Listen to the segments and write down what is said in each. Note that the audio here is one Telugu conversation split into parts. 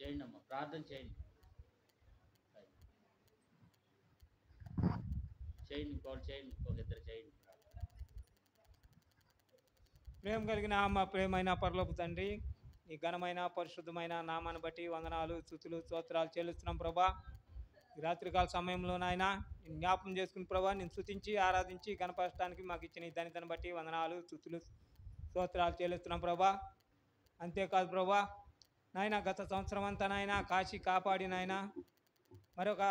చేయండి అమ్మా, ప్రార్థన చేయండి. చేయండి, ఇంకోటి చేయండి, ఇంకొక ఇద్దరు చేయండి. ప్రేమ కలిగిన మా ప్రేమైన పరలోపు తండ్రి, ఈ ఘనమైన పరిశుద్ధమైన నామాన్ని బట్టి వందనాలు, స్తుతులు, స్తోత్రాలు చెల్లిస్తున్నాం ప్రభా. ఈ రాత్రికాల సమయంలో నాయన నేను జ్ఞాపకం చేసుకుని ప్రభా, నేను స్తుతించి ఆరాధించి గణపరచడానికి మాకు ఇచ్చిన ఈ ధనితను బట్టి వందనాలు, స్తుతులు, స్తోత్రాలు చెల్లిస్తున్నాం ప్రభా. అంతేకాదు ప్రభా నాయన, గత సంవత్సరం అంతా నాయన కాశీ కాపాడి నాయన మరొక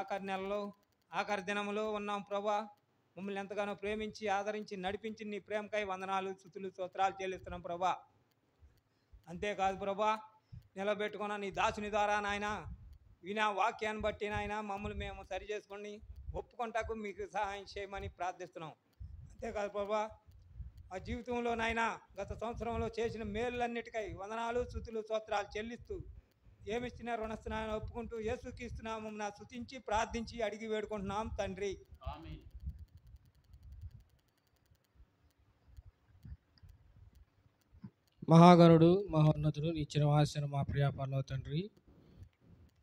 ఆఖరి నెలలో ఆఖరి దినములో ఉన్నాం ప్రభా. మమ్మల్ని ఎంతగానో ప్రేమించి ఆదరించి నడిపించి నీ ప్రేమకై వందనాలు, స్తుతులు, స్తోత్రాలు చెల్లిస్తున్నాం ప్రభా. అంతేకాదు ప్రభా, నిలబెట్టుకున్న నీ దాసుని ద్వారా నాయన వినా వాక్యాన్ని బట్టి నాయన మమ్మల్ని మేము సరి చేసుకొని ఒప్పుకుంటాకు మీకు సహాయం చేయమని ప్రార్థిస్తున్నాం. అంతేకాదు ప్రభా, ఆ జీవితంలో నాయన గత సంవత్సరంలో చేసిన మేలులన్నిటికై వందనాలు, స్తుతులు, స్తోత్రాలు చెల్లిస్తూ ఏమిస్తున్నా రుణస్తున్నామని ఒప్పుకుంటూ యేసుక్రీస్తున్నాము నా స్తుతించి ప్రార్థించి అడిగి వేడుకుంటున్నాం తండ్రి. ఆమేన్. మహాగణుడు మహోన్నతుడు ఇచ్చిన వాసిన మా ప్రియాపరలో తండ్రి,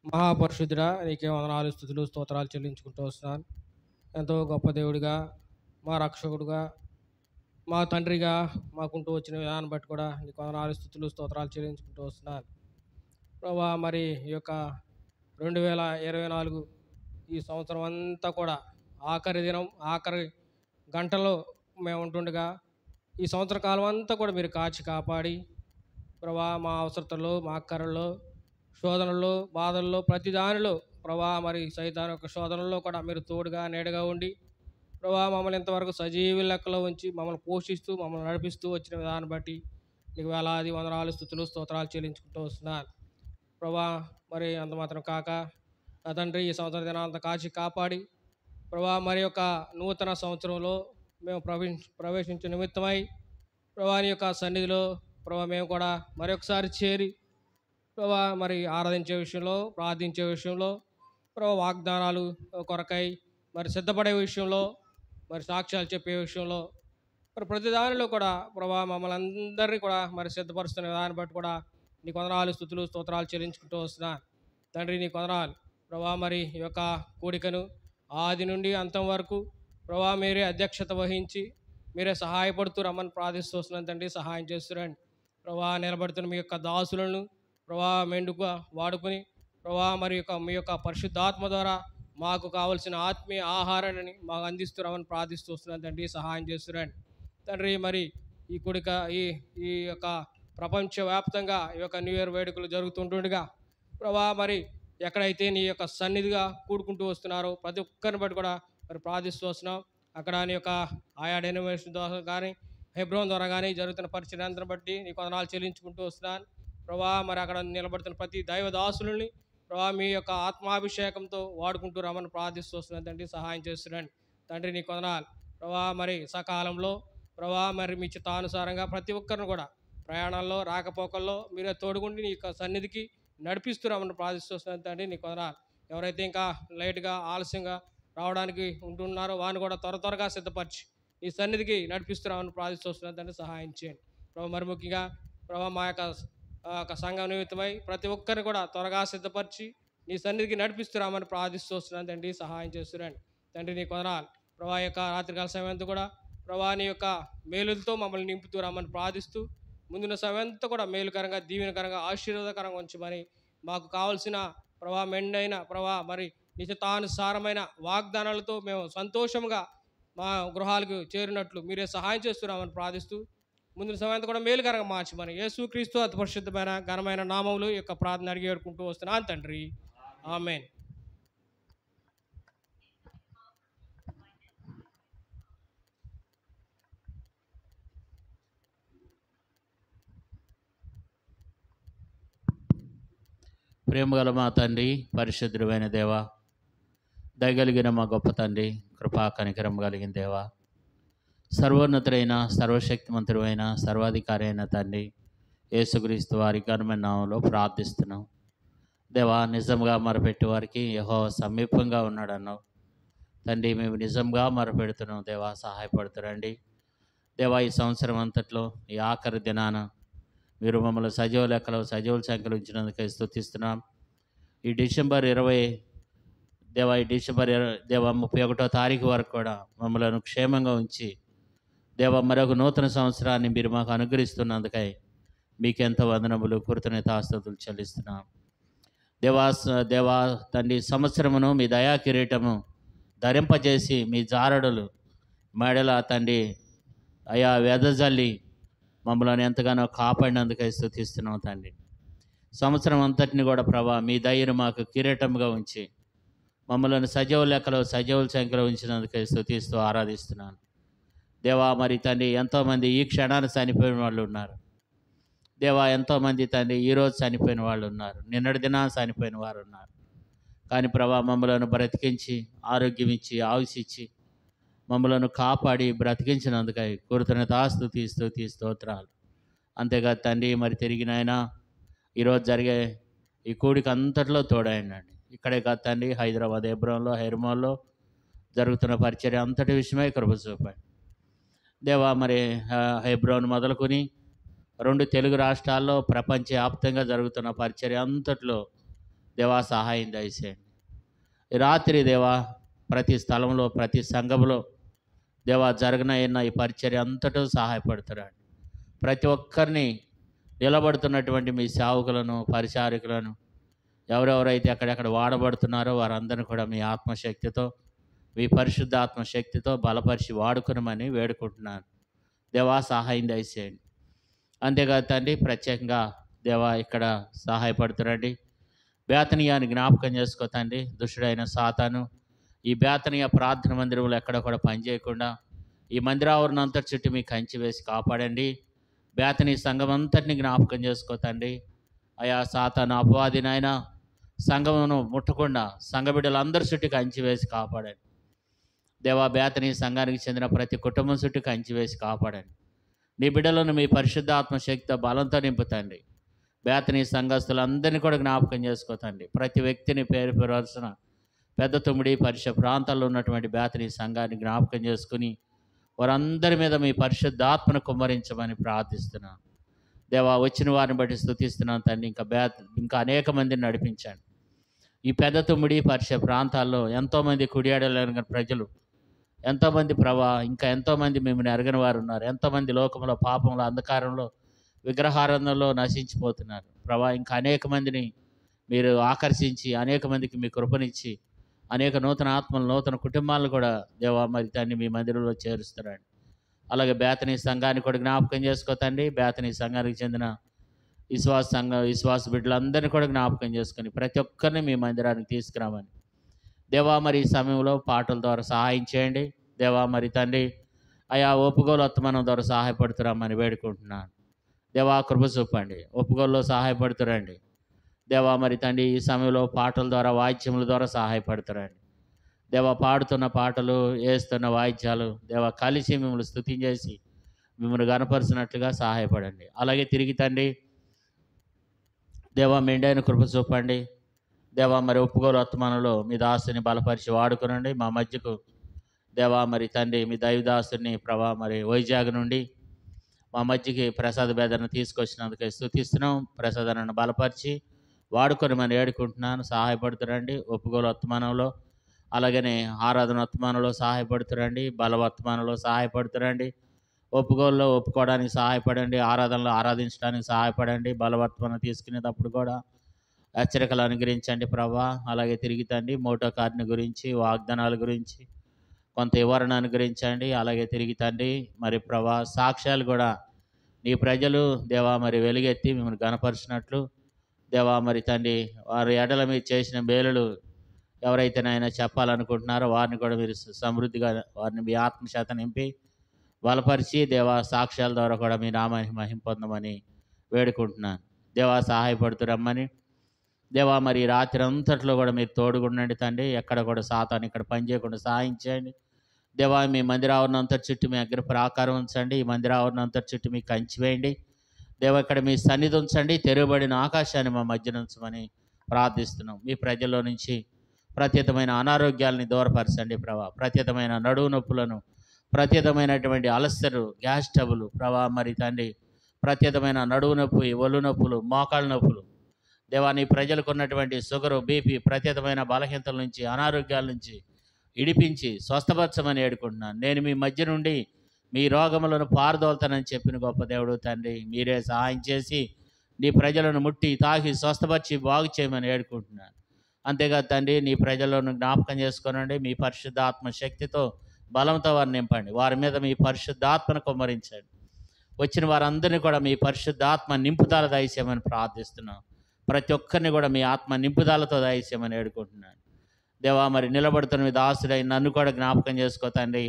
మహాపరిశుద్ధుడా నీకే వందనాలు, స్తుతులు, స్తోత్రాలు చెల్లించుకుంటూ వస్తున్నాను. ఎంతో గొప్ప దేవుడిగా, మా రక్షకుడుగా, మా తండ్రిగా మాకుంటూ వచ్చిన విధానం బట్టి కూడా నీకు వందనాలు, స్తుతులు, స్తోత్రాలు చెల్లించుకుంటూ వస్తున్నాను ప్రభా. మరి ఈ యొక్క 2024 ఈ సంవత్సరం అంతా కూడా ఆఖరి దినం ఆఖరి గంటలో మేము ఉంటుండగా ఈ సంవత్సర కాలం అంతా కూడా మీరు కాచి కాపాడి ప్రభా, మా అవసరతల్లో, మా అక్కరల్లో, శోధనల్లో, బాధల్లో, ప్రతి దానిలో ప్రభా మరి సైతాన్ యొక్క శోధనల్లో కూడా మీరు తోడుగా నీడగా ఉండి ప్రభా మమ్మల్ని ఇంతవరకు సజీవ లెక్కలో ఉంచి మమ్మల్ని పోషిస్తూ మమ్మల్ని నడిపిస్తూ వచ్చిన విధానం బట్టి నీకు వేలాది వందనాలు, స్తుతులు, స్తోత్రాలు చెల్లించుకుంటూ వస్తున్నాను ప్రభా. మరి అంత మాత్రం కాక నా తండ్రి ఈ సంవత్సర దినాంతా కాచి కాపాడి ప్రభా మరి యొక్క నూతన సంవత్సరంలో మేము ప్రవేశించే నిమిత్తమై ప్రభా నీ యొక్క సన్నిధిలో ప్రభా మేము కూడా మరొకసారి చేరి ప్రభా మరి ఆరాధించే విషయంలో, ప్రార్థించే విషయంలో, ప్రభా వాగ్దానాలు కొరకై మరి సిద్ధపడే విషయంలో, మరి సాక్ష్యాలు చెప్పే విషయంలో, మరి ప్రతి దానిలో కూడా ప్రభా మమ్మల్ని అందరినీ కూడా మరి సిద్ధపరుస్తున్న దాన్ని బట్టి కూడా నీకు వందనాలు, స్తుతులు, స్తోత్రాలు చెల్లించుకుంటూ వస్తున్నాను తండ్రి. నీకు వందనాలు ప్రభా. మరి ఈ యొక్క కూడికను ఆది నుండి అంతం వరకు ప్రభా మీరే అధ్యక్షత వహించి మీరే సహాయపడుతూ రమ్మని ప్రార్థిస్తూ వస్తున్నాను తండ్రి. సహాయం చేస్తురండి ప్రభా. నిలబడుతున్న మీ యొక్క దాసులను ప్రభా మెండుగా వాడుకొని ప్రభా మరి మీ యొక్క పరిశుద్ధాత్మ ద్వారా మాకు కావలసిన ఆత్మీయ ఆహారాన్ని మాకు అందిస్తున్నామని ప్రార్థిస్తూ వస్తున్నాను తండ్రి. సహాయం చేస్తురండి తండ్రి. మరి ఈ కూడిక ఈ యొక్క ప్రపంచవ్యాప్తంగా ఈ యొక్క న్యూ ఇయర్ వేడుకలు జరుగుతుంటుండగా ప్రభా మరి ఎక్కడైతే నీ యొక్క సన్నిధిగా కూడుకుంటూ వస్తున్నారో ప్రతి ఒక్కరిని బట్టి కూడా మరి ప్రార్థిస్తూ వస్తున్నాం. అక్కడ నీ యొక్క ఆయా డెనోమినేషన్ ద్వారా కానీ హెబ్రోన్ ద్వారా కానీ జరుగుతున్న పరిచర్యంతను బట్టి నీకు వందనాలు చెల్లించుకుంటూ వస్తున్నాను ప్రభా. మరి అక్కడ నిలబడుతున్న ప్రతి దైవదాసులని ప్రభా మీ యొక్క ఆత్మాభిషేకంతో వాడుకుంటూ రమ్మని ప్రార్థిస్తూ వస్తున్నాను తండ్రి. సహాయం చేస్తున్నాను తండ్రి. నీకు వందనాలు ప్రభా. మరి సకాలంలో ప్రభా మరి మీ చిత్తానుసారంగా ప్రతి ఒక్కరిని కూడా ప్రయాణాల్లో రాకపోకల్లో మీరే తోడుగుండి నీ యొక్క సన్నిధికి నడిపిస్తున్నామని ప్రార్థిస్తున్నాను తండ్రి. నీకు వందనాలు. ఎవరైతే ఇంకా లేట్గా ఆలస్యంగా రావడానికి ఉంటున్నారో వారిని కూడా త్వరగా సిద్ధపరిచి ఈ సన్నిధికి నడిపిస్తున్నామని ప్రార్థిస్తున్నాను తండ్రి. సహాయం చేయండి ప్రభా. మరి ముఖ్యంగా ప్రభా మా యొక్క సంఘం నిమిత్తమై ప్రతి ఒక్కరిని కూడా త్వరగా సిద్ధపరిచి నీ సన్నిధికి నడిపిస్తున్నామని ప్రార్థిస్తున్నాను తండ్రి. సహాయం చేస్తున్నాను తండ్రి. నీకు వందనాలు ప్రభా. యొక్క రాత్రికాల సమయంతో కూడా ప్రభా నీ యొక్క మేలులతో మమ్మల్ని నింపుతూ రమ్మని ప్రార్థిస్తూ ముందున్న సమయంతో కూడా మేలుకరంగా, దీవెనకరంగా, ఆశీర్వాదకరంగా ఉంచమని మాకు కావలసిన ప్రభా మెండైన ప్రభా మరి నిశ్చితానుసారమైన వాగ్దానాలతో మేము సంతోషంగా మా గృహాలకు చేరినట్లు మీరే సహాయం చేస్తున్నామని ప్రార్థిస్తూ ముందు సమయంతో కూడా మేలుకరంగా మార్చమని యేసుక్రీస్తు అతి పరిశుద్ధమైన ఘనమైన నామములు యొక్క ప్రార్థన అడిగి వేడుకుంటూ వస్తున్నాను తండ్రి. ఆమేన్. ప్రేమగల మా తండ్రి, పరిశుద్ధుడైన దేవ, దయగలిగిన మా గొప్ప తండ్రి, కృపా కనికరం కలిగిన దేవా, సర్వోన్నతుడైన సర్వశక్తిమంతుడైన సర్వాధికారి అయిన తండ్రి యేసుక్రీస్తు వారి ఘనమైన నామంలో ప్రార్థిస్తున్నాం. దేవా, నిజంగా మొరపెట్టే వారికి యెహోవా సమీపంగా ఉన్నాడన్నావు తండ్రి. మేము నిజంగా మొరపెడుతున్నాం దేవా, సహాయపడుతురండి దేవా. ఈ సంవత్సరం అంతట్లో ఈ ఆఖరి దినాన మీరు మమ్మల్ని సజీవ లెక్కలో సజీవుల సంఖ్యలో ఉంచినందుకే స్తుతిస్తున్నాం. ఈ డిసెంబర్ 20 దేవా, ఈ డిసెంబర్ 31వ తారీఖు వరకు కూడా మమ్మల్ని క్షేమంగా ఉంచి దేవా, మరొక నూతన సంవత్సరాన్ని మీరు మాకు అనుగ్రహిస్తున్నందుకై మీకెంతో వందనములు, కృతజ్ఞతాస్తుతులు చెల్లిస్తున్నాం. దేవా తండ్రి, సంవత్సరమును మీ దయా కిరీటము ధరింపజేసి మీ జారడులు మెడల తండ్రి అయా వెదజల్లి మమ్మల్ని ఎంతగానో కాపాడినందుకై స్తుతిస్తున్నాం తండ్రి. సంవత్సరం అంతటిని కూడా ప్రభా మీ దయను మాకు కిరీటముగా ఉంచి మమ్మల్ని సజీవ లెక్కలో సజీవుల సంఖ్యలో ఉంచినందుకై స్తుతిస్తూ ఆరాధిస్తున్నాను దేవా. మరి తండ్రి, ఎంతోమంది ఈ క్షణాన్ని చనిపోయిన వాళ్ళు ఉన్నారు దేవా. ఎంతోమంది తండ్రి ఈరోజు చనిపోయిన వాళ్ళు ఉన్నారు, నిన్నటి దినాన్ని చనిపోయిన వారు ఉన్నారు. కానీ ప్రభా, మమ్మలను బ్రతికించి ఆరోగ్యం ఇచ్చి ఆయుషిచ్చి మమ్మలను కాపాడి బ్రతికించినందుకై కృతజ్ఞతాస్తుతి స్తుతి స్తోత్రాలు. అంతేకాదు తండ్రి, మరి తిరిగినైనా ఈరోజు జరిగే ఈ కూడికి అంతట్లో తోడైండండి. ఇక్కడే కాదు తండ్రి, హైదరాబాద్ హెబ్రోన్లో హెర్మోన్లో జరుగుతున్న పరిచర్య అంతటి విషయమై కృప చూపండి దేవా. మరి హెబ్రోన్ మొదలుకొని 2 తెలుగు రాష్ట్రాల్లో ప్రపంచవ్యాప్తంగా జరుగుతున్న పరిచర్య అంతట్లో దేవా సహాయం దయచేయండి. ఈ రాత్రి దేవా, ప్రతి స్థలంలో ప్రతి సంఘంలో దేవా జరగనైన ఈ పరిచర్య అంతటా సహాయపడుతున్నాడు. ప్రతి ఒక్కరిని నిలబడుతున్నటువంటి మీ సేవకులను పరిచారకులను ఎవరెవరైతే ఎక్కడెక్కడ వాడబడుతున్నారో వారందరినీ కూడా మీ ఆత్మశక్తితో మీ పరిశుద్ధ ఆత్మశక్తితో బలపరిచి వాడుకునమని వేడుకుంటున్నాను దేవా. సహాయం దయచేయండి. అంతేకాదు తండ్రి, ప్రత్యేకంగా దేవా ఇక్కడ సహాయపడుతురండి. బేతనీయాన్ని జ్ఞాపకం చేసుకో తండ్రి. దుష్టుడైన సాతాను ఈ బేతనీయ ప్రార్థన మందిరంలో ఎక్కడ కూడా పనిచేయకుండా ఈ మందిరావరణ అంతటి చుట్టూ మీ కంచి వేసి కాపాడండి. బేతనీ సంఘం అంతటిని జ్ఞాపకం చేసుకో తండ్రి. అయా సాతాను అపవాదినైనా సంఘమును ముట్టకుండా సంఘ బిడ్డలందరి చుట్టూ కంచి వేసి కాపాడండి దేవా. బేతనీ సంఘానికి చెందిన ప్రతి కుటుంబం చుట్టూ కంచి వేసి కాపాడండి. నీ బిడ్డలను మీ పరిశుద్ధాత్మ శక్తితో బలంతో నింపుతండి. బేతనీ సంఘస్థులందరినీ కూడా జ్ఞాపకం చేసుకోతండి. ప్రతి వ్యక్తిని పేరు పేరవలసిన పెద్ద తుమ్మిడి పరిసర ప్రాంతాల్లో ఉన్నటువంటి బేతనీ సంఘాన్ని జ్ఞాపకం చేసుకుని వారందరి మీద మీ పరిశుద్ధాత్మను కుమ్మరించమని ప్రార్థిస్తున్నాను దేవా. వచ్చిన వారిని బట్టి స్తుతిస్తున్నాను తండ్రి. ఇంకా అనేక మందిని నడిపించండి. ఈ పెద్ద తుమ్మిడి పరిసర ప్రాంతాల్లో ఎంతోమంది కుడియాడలేని ప్రజలు, ఎంతోమంది ప్రభా, ఇంకా ఎంతోమంది మిమ్మల్ని ఎరగని వారు ఉన్నారు. ఎంతోమంది లోకంలో పాపంలో అంధకారంలో విగ్రహారాధనలో నశించిపోతున్నారు ప్రభా. ఇంకా అనేక మందిని మీరు ఆకర్షించి అనేక మందికి మీ కృపనిచ్చి అనేక నూతన ఆత్మలు నూతన కుటుంబాలను కూడా దేవా మరి తండ్రి మీ మందిరంలో చేరుస్తున్నాడు. అలాగే బేతనీ సంఘాన్ని కూడా జ్ఞాపకం చేసుకోతండి. బేతనీ సంఘానికి చెందిన విశ్వాస బిడ్డలందరినీ కూడా జ్ఞాపకం చేసుకొని ప్రతి ఒక్కరిని మీ మందిరానికి తీసుకురామని దేవా. మరి ఈ సమయంలో పాటల ద్వారా సహాయం చేయండి దేవా. మరి తండ్రి అయా ఒప్పుకోలు వర్తమానం ద్వారా సహాయపడుతురామని వేడుకుంటున్నాను దేవా. కృప చూపండి. ఒప్పుకోల్లో సహాయపడుతురండి దేవా. మరి తండ్రి ఈ సమయంలో పాటల ద్వారా వాయిద్యముల ద్వారా సహాయపడుతురండి దేవా. పాడుతున్న పాటలు వేస్తున్న వాయిద్యాలు దేవా కలిసి మిమ్మల్ని స్తుతించేసి మిమ్మల్ని గనపరిచినట్లుగా సహాయపడండి. అలాగే తిరిగి తండ్రి దేవా మెండైన కృప చూపండి దేవా. మరి ఒప్పుకోలు వర్తమానంలో మీ దాసుని బలపరిచి వాడుకునండి మా మధ్యకు దేవా. మరి తండ్రి మీ దైవదాసుని ప్రభా మరి వైజాగ్ నుండి మా మధ్యకి ప్రసాద బేదను తీసుకొచ్చినందుకే స్తుతిస్తున్నాం. ప్రసాదాన్ని బలపరిచి వాడుకొని వేడుకుంటున్నాను. సహాయపడుతురండి ఒప్పుకోలు వర్తమానంలో, అలాగనే ఆరాధన వర్తమానంలో సహాయపడుతురండి, బల వర్తమానంలో సహాయపడుతురండి. ఒప్పుకోల్లో ఒప్పుకోవడానికి సహాయపడండి, ఆరాధనలో ఆరాధించడానికి సహాయపడండి. బలవర్తమానం తీసుకునేటప్పుడు కూడా హెచ్చరికలు అనుగ్రహించండి ప్రభా. అలాగే తిరిగి తండ్రి మోటో కార్ని గురించి వాగ్దానాల గురించి కొంత వివరణ అనుగ్రహించండి. అలాగే తిరిగి తండ్రి మరి ప్రభా సాక్ష్యాలు కూడా నీ ప్రజలు దేవా మరి వెలుగెత్తి మిమ్మల్ని గనపరిచినట్లు దేవా. మరి తండ్రి వారి ఎడల మీరు చేసిన మేలులు ఎవరైతే నాయన చెప్పాలనుకుంటున్నారో వారిని కూడా మీరు సమృద్ధిగా వారిని మీ ఆత్మశాత నింపి బలపరిచి దేవా సాక్ష్యాల ద్వారా కూడా మీ నామాన్ని మహిమ పొందమని వేడుకుంటున్నాను దేవా. సహాయపడుతురమ్మని దేవా మరి రాత్రి అంతట్లో కూడా మీరు తోడుగుండండి తండ్రి. ఎక్కడ కూడా సాతాను ఇక్కడ పని చేయకుండా సహాయం చేయండి దేవా. మీ మందిరావరణ అంతటి చుట్టూ మీ అగ్ర ప్రాకారం ఉంచండి. ఈ మందిరావరణ అంతటి చుట్టూ మీకు కంచి వేయండి దేవా. ఇక్కడ మీ సన్నిధి ఉంచండి. తెరవబడిన ఆకాశాన్ని మా మధ్యన ఉంచమని ప్రార్థిస్తున్నాం. మీ ప్రజల్లో నుంచి ప్రత్యేకమైన అనారోగ్యాలని దూరపరచండి ప్రభా. ప్రత్యేకమైన నడువు నొప్పులను, ప్రత్యేకమైనటువంటి అలసరు, గ్యాస్ ట్రబుల్ ప్రభా మరి తండ్రి, ప్రత్యేకమైన నడువు నొప్పి, ఒళ్ళు నొప్పులు, మోకాళ్ళ నొప్పులు దేవా, నీ ప్రజలకు ఉన్నటువంటి షుగరు, బీపీ, ప్రత్యేకమైన బలహీనతల నుంచి, అనారోగ్యాల నుంచి ఇడిపించి స్వస్థపరచమని వేడుకుంటున్నాను. నేను మీ మధ్య నుండి మీ రోగములను పారదోలుతానని చెప్పిన గొప్ప దేవుడు తండ్రి, మీరే సహాయం చేసి నీ ప్రజలను ముట్టి తాకి స్వస్థపరిచి బాగు చేయమని వేడుకుంటున్నాను. అంతేకాదు తండ్రి, నీ ప్రజలను జ్ఞాపకం చేసుకోనండి. మీ పరిశుద్ధాత్మ శక్తితో బలంతో వారిని నింపండి. వారి మీద మీ పరిశుద్ధాత్మను కుమ్మరించండి. వచ్చిన వారందరినీ కూడా మీ పరిశుద్ధాత్మ నింపుదల దయచేయమని ప్రార్థిస్తున్నాం. ప్రతి ఒక్కరిని కూడా మీ ఆత్మ నింపుదలతో దయచేయమని వేడుకుంటున్నాను దేవా. మరి నిలబడుతున్న మీ దాసుడై నన్ను కూడా జ్ఞాపకం చేసుకో తండ్రి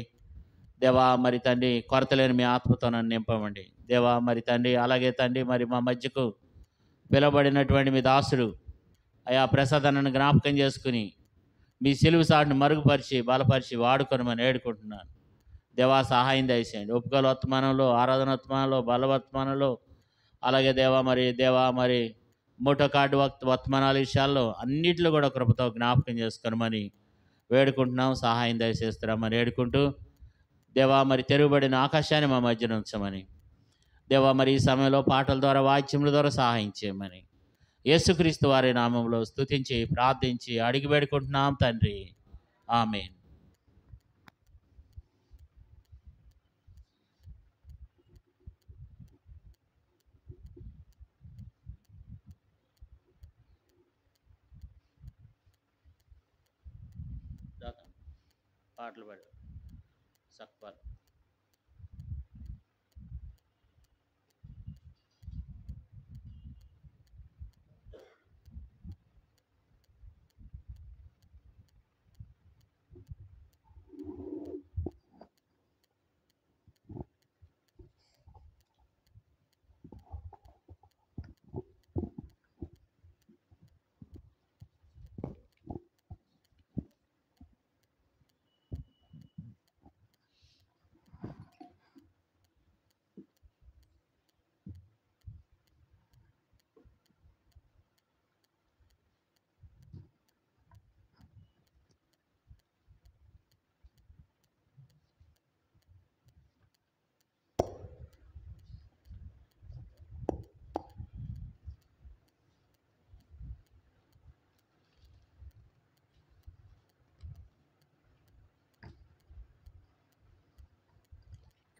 దేవా. మరి తండ్రి, కొరత లేని మీ ఆత్మతో నన్ను నింపమండి దేవా. మరి తండ్రి, అలాగే తండ్రి మరి మా మధ్యకు పిలువబడినటువంటి మీ దాసుడు అయా ప్రసాదాన్ని జ్ఞాపకం చేసుకుని మీ సిలువు సాటును మరుగుపరిచి బలపరిచి వాడుకొనమని వేడుకుంటున్నాను దేవా. సహాయం దయచేయండి. ఒప్పుకోల వర్తమానంలో, ఆరాధన వర్తమానంలో, బలవర్తమానంలో, అలాగే దేవా మరి మోటో కార్డు వర్తమానాల విషయాల్లో అన్నింటిలో కూడా కృపతో జ్ఞాపకం చేసుకోమని వేడుకుంటున్నాం. సహాయం దయచేస్తున్నామని వేడుకుంటూ దేవా మరి తెరువబడిన ఆకాశాన్ని మా మధ్యన ఉంచమని దేవా. మరి ఈ సమయంలో పాటల ద్వారా, వాద్యముల ద్వారా సహాయం చేయమని యేసుక్రీస్తు వారి నామంలో స్తుతించి ప్రార్థించి అడిగి వేడుకుంటున్నాం తండ్రి. ఆమేన్. పాటలు పాడు సక్పాలు.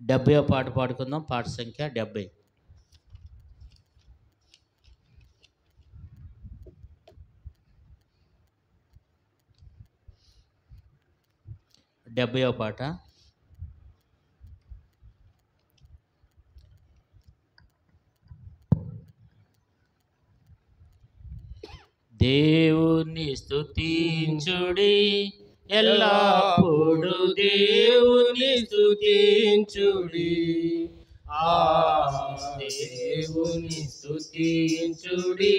డెబ్బై పాట పాడుకుందాం. పాట సంఖ్య 70. పాట. దేవుని స్తుతించుడి ఎల్లప్పుడు, దేవుని స్తుతించుడి, దేవుని స్తుతించుడి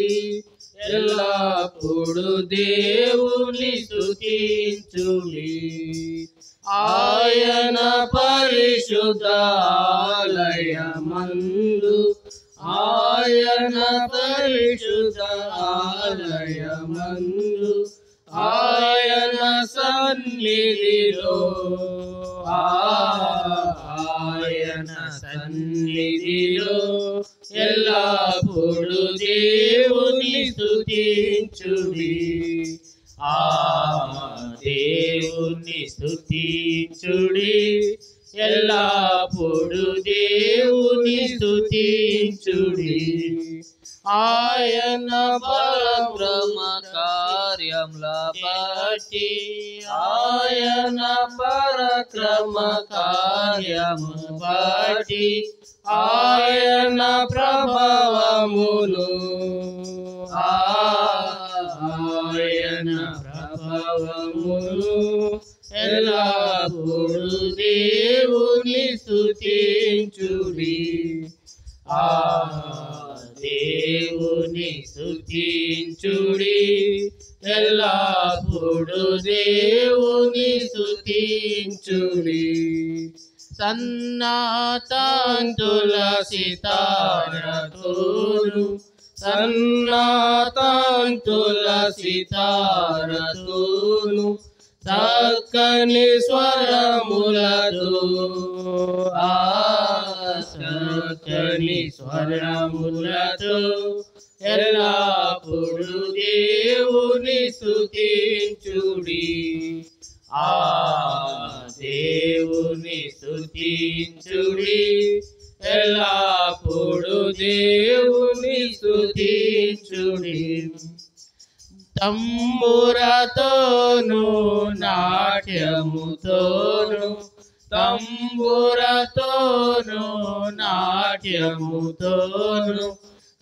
ఎల్లప్పుడు, దేవుని స్తుతించుడి. ఆయన పరిశుద్ధ ఆలయమందు, ఆయన పరిశుద్ధ ఆలయమందు, ఆయన సన్నిధిలో, ఆయన సన్నిధిలో ఎల్లప్పుడు దేవుని స్తుతించుడి. దేవుని స్తుతించుడి ఎల్లప్పుడు, దేవుని స్తుతించుడి. ఆయన పరక్రమ కార్యముల బట్టి, ఆయన పరక్రమ కార్యము బట్టి, ఆయన ప్రభావములు, ఆయన ప్రభావములు ఎల్లప్పుడు దేవుని స్తుతించుడి. దేవుని స్తుతించుడి ఎల్లప్పుడు దేవుని స్తుతించుడి. సన్నాతంతుల సితారతోను సన్నాతంతుల సితారతోను చక్కని స్వరములతో చక్కని స్వరములతో ఎల్లప్పుడు దేవుని స్తుతించుడి. దేవుని స్తుతించుడి. ఎల్లప్పుడు దేవుని స్తుతించుడి. తంబురతోను నాట్యముతోను తంబురతోను నాట్యముతోను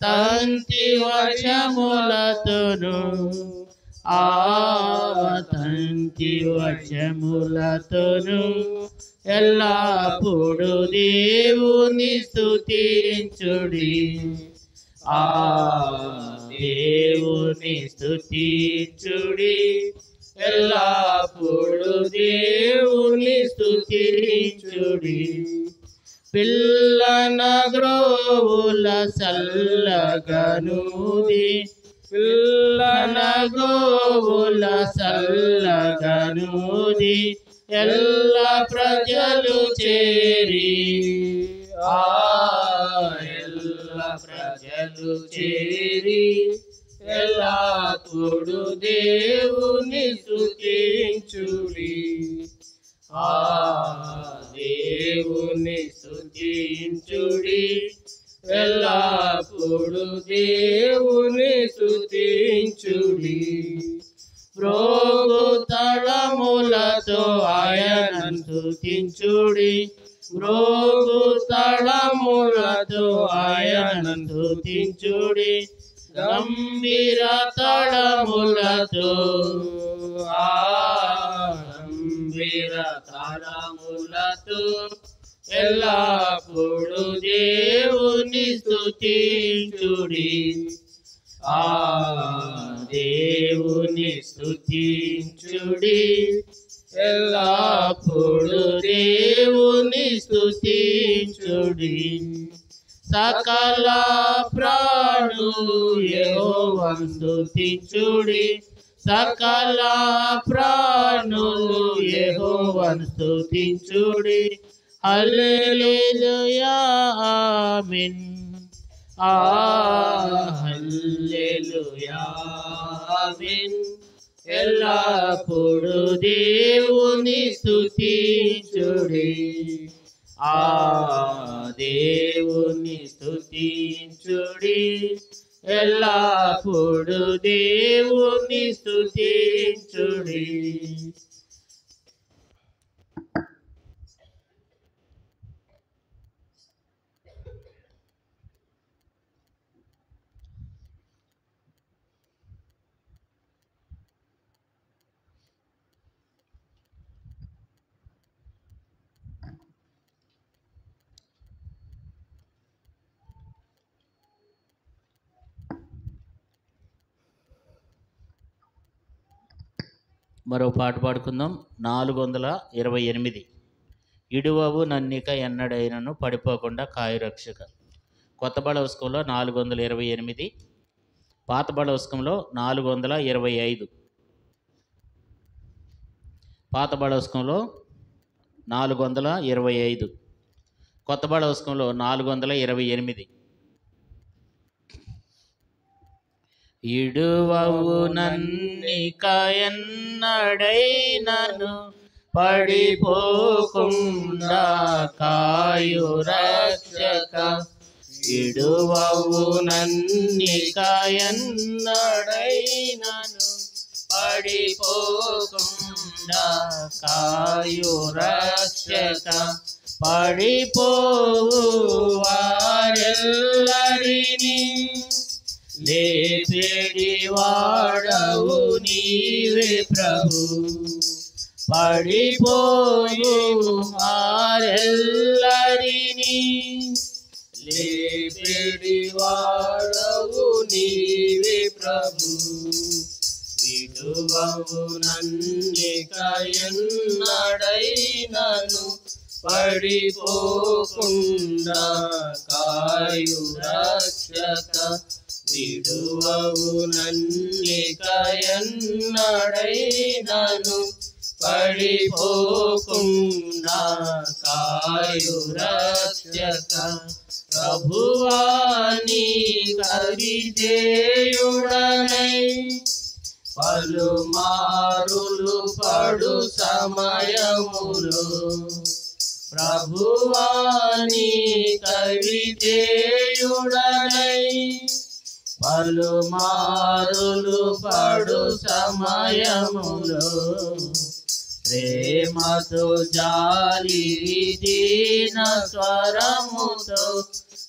తంతి వశములతోను తంతి వశములతోను ఎల్లప్పుడు దేవుని స్తుతించుడి. దేవుని స్తుతించుడి. ఎల్లప్పుడు దేవుని స్తుతించుడి. పిల్లన గ్రోవుల సల్లగనుది పిల్లన గ్రోవుల సల్లగనుది ఎల్ల ప్రజలు చేరి ఎల్ల ప్రజలు చేరి ఎల్లప్పుడు దేవుని స్తుతించుడి. దేవుని స్తుతించుడి. ఎల్లప్పుడు దేవుని స్తుతించుడి. మ్రోగుతళములతో ఆయనను స్తుతించుడి. మ్రోగుతళములతో ఆయనను స్తుతించుడి. గంభీర తళములతో గంభీర తళములతో ఎల్లప్పుడు దేవుని స్తుతించుడి. దేవుని స్తుతించుడి. ఎల్లప్పుడు దేవుని స్తుతించుడి. సకల ప్రాణులు యెహోవాను స్తుతించుడి. సకల ప్రాణులు యెహోవాను స్తుతించుడి. హల్లెలూయా ఆమేన్. హల్లెలూయా ఆమేన్. ఎల్లప్పుడు దేవుని స్తుతించుడి. దేవుని స్తుతించుడి. ఎల్లప్పుడు దేవుని స్తుతించుడి. మరో పాట పాడుకుందాం. 428 ఇడువవు నన్నిక ఎన్నడైనను పడిపోకుండా కాయు రక్షక. కొత్త బలవస్కంలో 428, పాత బలవస్కంలో 425. పాత బలవస్కంలో 425, కొత్త బలవస్కంలో 428. ఇడువవు నన్నిక ఎన్నడైనను పడిపోకుండా కాయు రక్షక. ఇడువవు నన్నిక ఎన్నడైనను పడిపోకుండా కాయు రక్షక. పడిపోవు వారెల్లరినీ లేపెడి వాడవు నీవే ప్రభు. పడిపోవు వారెల్లరినీ లేపెడి వాడవు నీవే ప్రభు. విడువవు నన్నిక ఎన్నడైనను పడిపోకుండా కాయు రక్షక విడువవు నన్నిక ఎన్నడైనను పడిపోకుండా కాయు రక్షక ప్రభువాని కరిదేయుడనై పలుమారులు పడు సమయములు ప్రభువాని కవిదేయుడనై పలుమారులు పడు సమయములు ప్రేమతో జాలి దీన స్వరముతో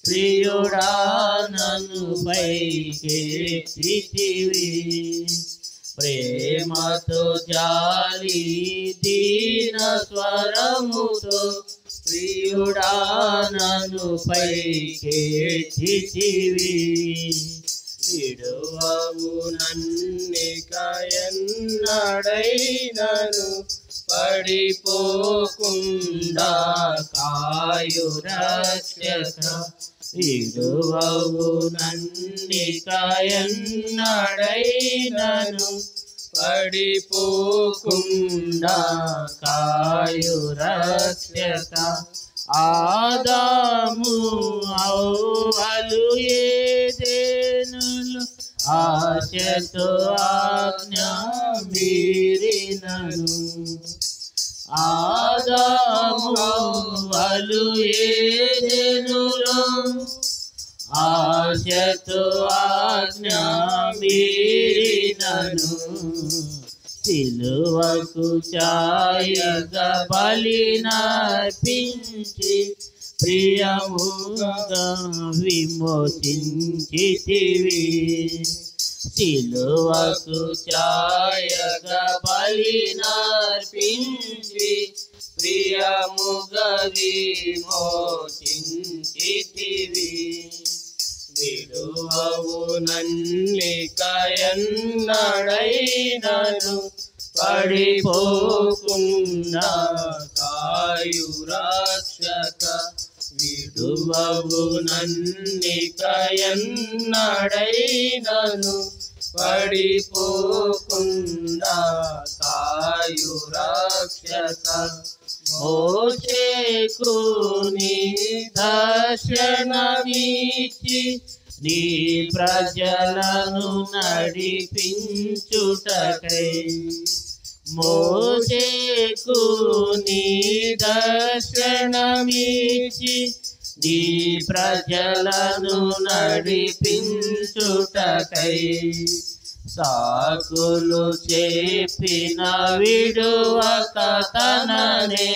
ప్రియుడా నన్ను పైకెత్తితివి ప్రేమతో జాలి దీన స్వరముతో ప్రియుడా నన్ను పైకెత్తితివి విడువవు నన్నిక ఎన్నడైనను పడిపోకుండా కాయు రక్షక విడువవు నన్నిక ఎన్నడైనను పడిపోకుండా కాయు రక్షక ఆదాము ఔవలు ఏదెనులు ఆశతో ఆజ్ఞా మీరినను ఆదాము ఔవలు ఏదెనులు ఆశతో ఆజ్ఞా మీరినను సిలువకు ఛాయగా బలినర్పించి ప్రియముగా విమోచించితివి సిలువకు ఛాయగా బలినర్పించి ప్రియముగా విమోచించితివి విడువవు నన్నిక ఎన్నడైనను పడిపోకుండా కాయు రక్షక విడువవు నన్నిక ఎన్నడైనను పడిపోకుండా కాయు రక్షక మోషేకు నీ దర్శనమిచ్చి నీ ప్రజలను నడిపించుటకై మోషేకు నీ దర్శనమిచ్చి నీ ప్రజలను నడిపించుటకై సాకులు చెప్పిన విడువక తననే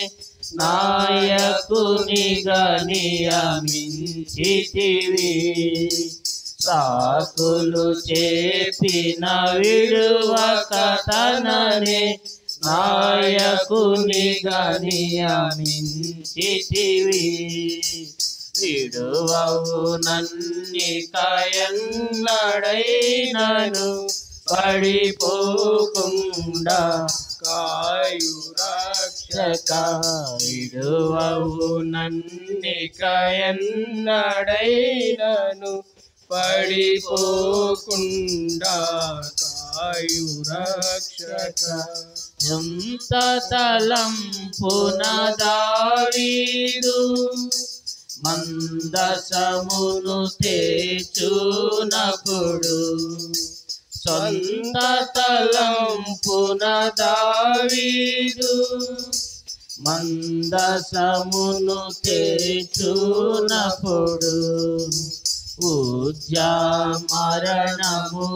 నాయకునిగా నియమించితివి సాకులు చెప్పిన విడువక తననే నాయకునిగా నియమించితివి విడువవు నన్నిక ఎన్నడైనను పడిపోకుండా కాయు రక్షక విడువవు నన్నిక ఎన్నడైనను పడిపోకుండా కాయు రక్షక ఎంత తలంపున దావీదు మందసమును తెచ్చునప్పుడు సొంత తలంపున దావీదు మందసమును తెచ్చునప్పుడు మరణము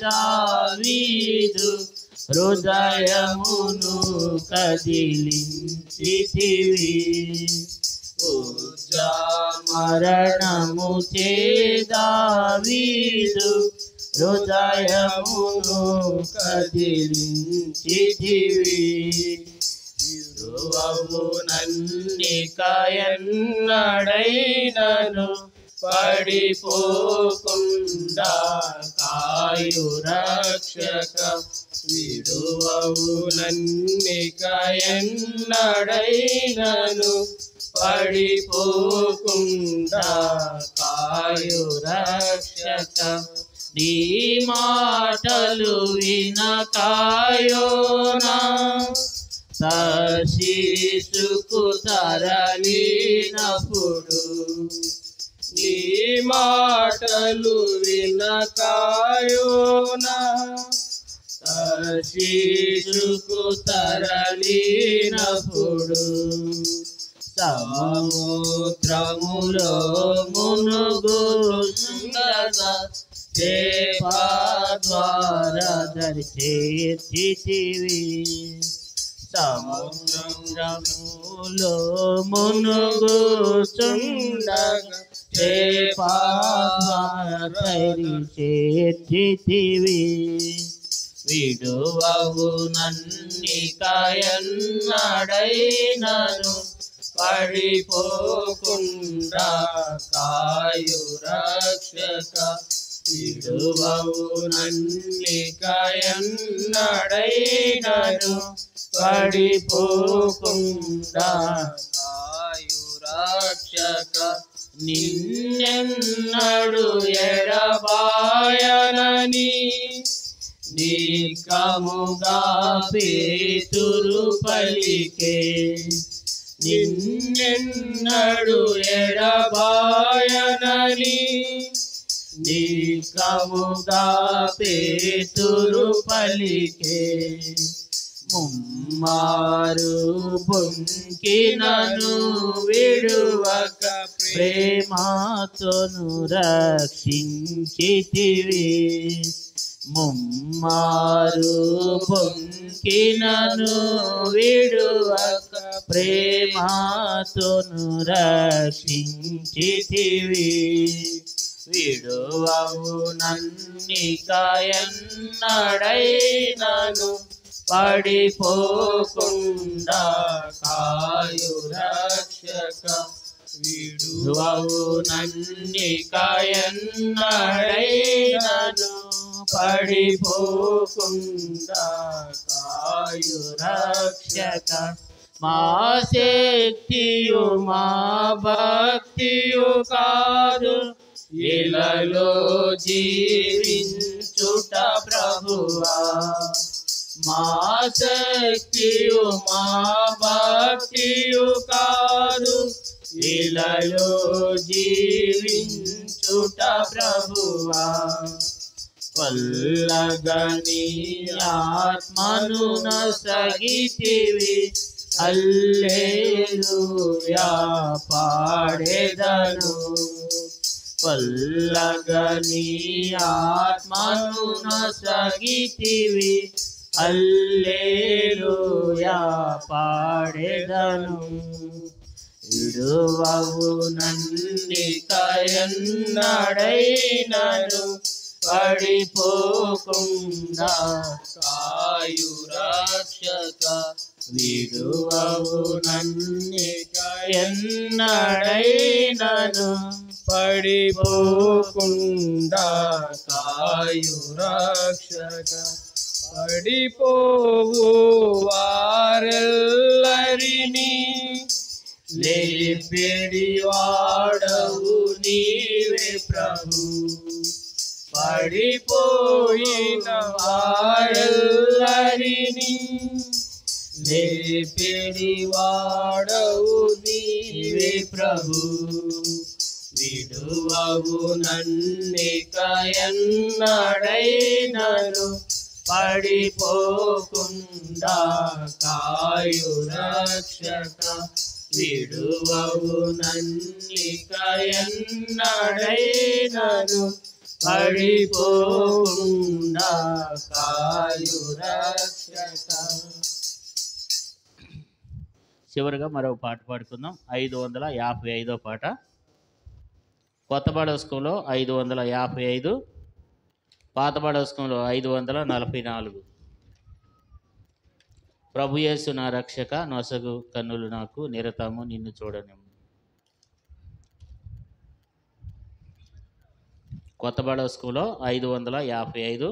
దావీదు హృదయమును కదిలించితివి మరణము దావీదు హృదయమును కదిలించితివి విడువవు నన్నిక ఎన్నడైనను పడిపోకుండా కాయు రక్షక విడువవు నన్నిక ఎన్నడైనను పడిపోకుండా కాయు రక్షక నీ మాటలు వినకాయోనా శిశుకు తరలినప్పుడు నీ మాటలు వినకాయోనా శిశుకు తరలినప్పుడు సముద్రములో మునుగుచుండగా చేపా ద్వారా దర్శించితివి సముద్రములో మునుగుచుండగా చేపా ద్వారా దర్శించితివి విడువవు నన్నిక ఎన్నడైనను పడిపోకుండా కాయు రక్షక విడువవు నన్నిక ఎన్నడైనను పడిపోకుండా కాయు రక్షక నిన్నెన్నడు ఎడబాయనని నికముగా పేతురు పలికే నిన్నెన్నడు ఎడబాయనని నికముగా పేతురు పలికే ముమ్మారు పొంకినను విడువక ప్రేమతోను రక్షించితివి ముమ్మారు పొంకినను విడువక ప్రేమతోను రక్షించితివి విడువవు నన్నిక ఎన్నడైనను పడిపోకుండా కాయు రక్షక విడువవు నన్నిక ఎన్నడైనను పడిపోకుండా కాయు రక్షక మా శక్తియు మా భక్తియు కాదు ఇలలో జీవించుట ప్రభువా మా శక్తియు మా భక్తియు కాదు ఇలలో జీవించుట ప్రభువా పల్లగని ఆత్మను నొసగితివి హల్లెలూయా పాడెదను పల్లగని ఆత్మను నొసగితివి హల్లెలూయా పాడెదను విడువవు నన్నిక ఎన్నడైనను పడిపోకుండా కాయు రక్షక విడువవు నన్నిక ఎన్నడైనను పడిపోకుండా కాయు రక్షక పడిపోవు వారెల్లరినీ లేపెడి వాడవు నీవే ప్రభు పడిపోయిన వారెల్లరినీ లేపెడి వాడవు నీవే ప్రభు విడువవు నన్నిక ఎన్నడైనను పడిపోకుండా కాయు రక్షక విడువవు నన్నిక ఎన్నడైనను పడిపోకుండా కాయు రక్షక. చివరిగా మరో పాట పాడుకుందాం. 555వ పాట. కొత్త పాడస్కంలో 555, పాత పాడస్కంలో 544. ప్రభు యేసు నా రక్షక, నొసగు కన్నులు నాకు నిరతము నిన్ను చూడని. కొత్త బడవ స్కూల్లో 555,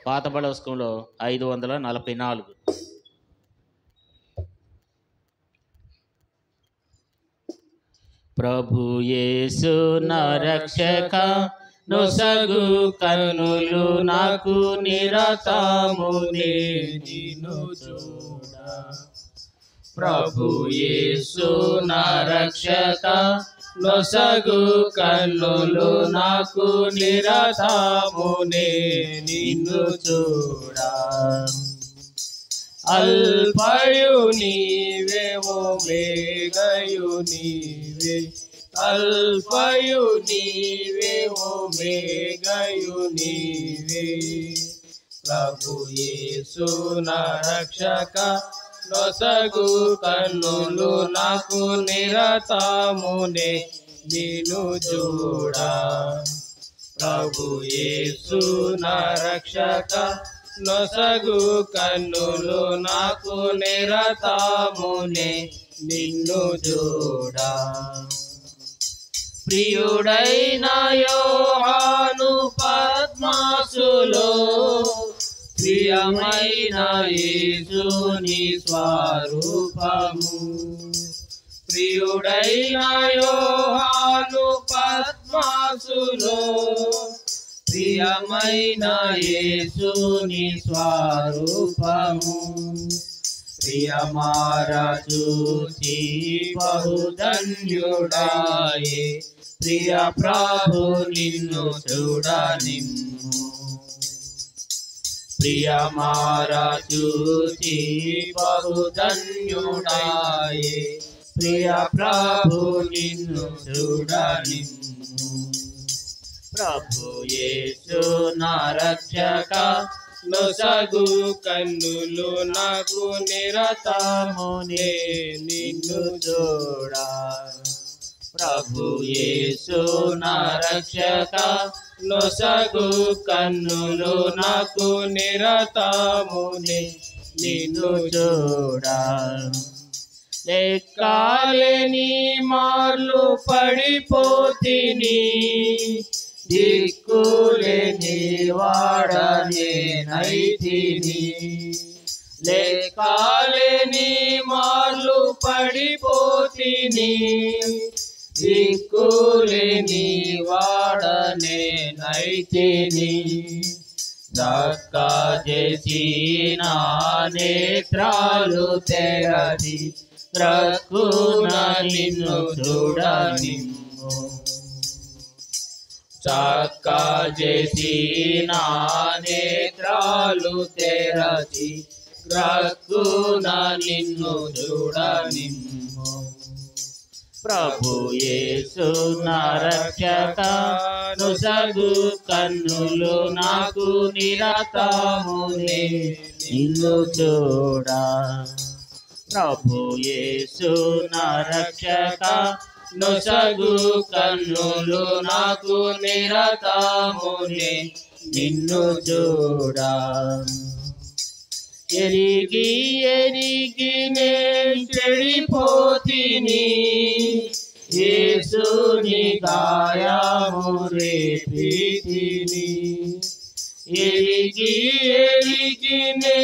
పాత బడవ స్కూల్లో 544. ప్రభు యేసు నా రక్షక నొసగు కన్నులు నాకు నిరతము నిన్ను చూడ. ప్రభు యేసు నా రక్షక నొసగు కన్నులు నాకు నిరతము నిన్ను చూడ. అల్పయు నీవే ఓమేగయు నీవే, అల్పయు నీవే ఓమేగయు నీవే. ప్రభు యేసు నా రక్షక నొసగు కన్నులు నాకు నిరతమునే నిన్ను చూడ. ప్రభు యేసు నా రక్షక నొసగు కన్నులు నాకు నిరతమునే నిన్ను చూడ. ప్రియుడైన యోహాను పద్మాసులో ప్రియమైన యేసుని స్వరూపము. ప్రియుడైన యోహాను పద్మాసులో ప్రియమైన యేసుని స్వరూపము. ప్రియమారా చూచి బహుధన్యుడాయే, ప్రియ ప్రభు నిన్ను చూడనిమ్ము. ప్రియమారా చూచి బహుధన్యుడాయే, ప్రియ ప్రభు నిన్ను చూడనిమ్ము. ప్రభు యేసు నా రక్షక నొసగు కన్నులు నాకు నిరతమునే నిన్ను చూడ. ప్రభు యేసు నా రక్షక నొసగు కన్నులు నాకు నిరతమునే నిన్ను చూడ. లెక్కలేని మార్లు పడిపోతిని, దిక్కులేని వాడనేనైతిని. లెక్కలేని మార్లు పడిపోతిని, దిక్కులేని వాడనేనైతిని. దక్క చేసి నా నేత్రాలు తెరచి ప్రక్కున నిన్ను చూడనిమ్ము. చక్క చేసి నా నేత్రాలు తెరచి ప్రక్కున నిన్ను చూడనిమ్ము. ప్రభు యేసు నా రక్షక నొసగు కన్నులు నాకు నిరతమునే నిన్ను చూడ. ప్రభు యేసు నా రక్షక నొసగు కన్నులు నాకు నిరతమునే నిన్ను చూడ. ఎరిగి ఎరిగి నే చెడిపోతిని, యేసుని గాయము రేపితిని. ఎరిగి ఎరిగి నే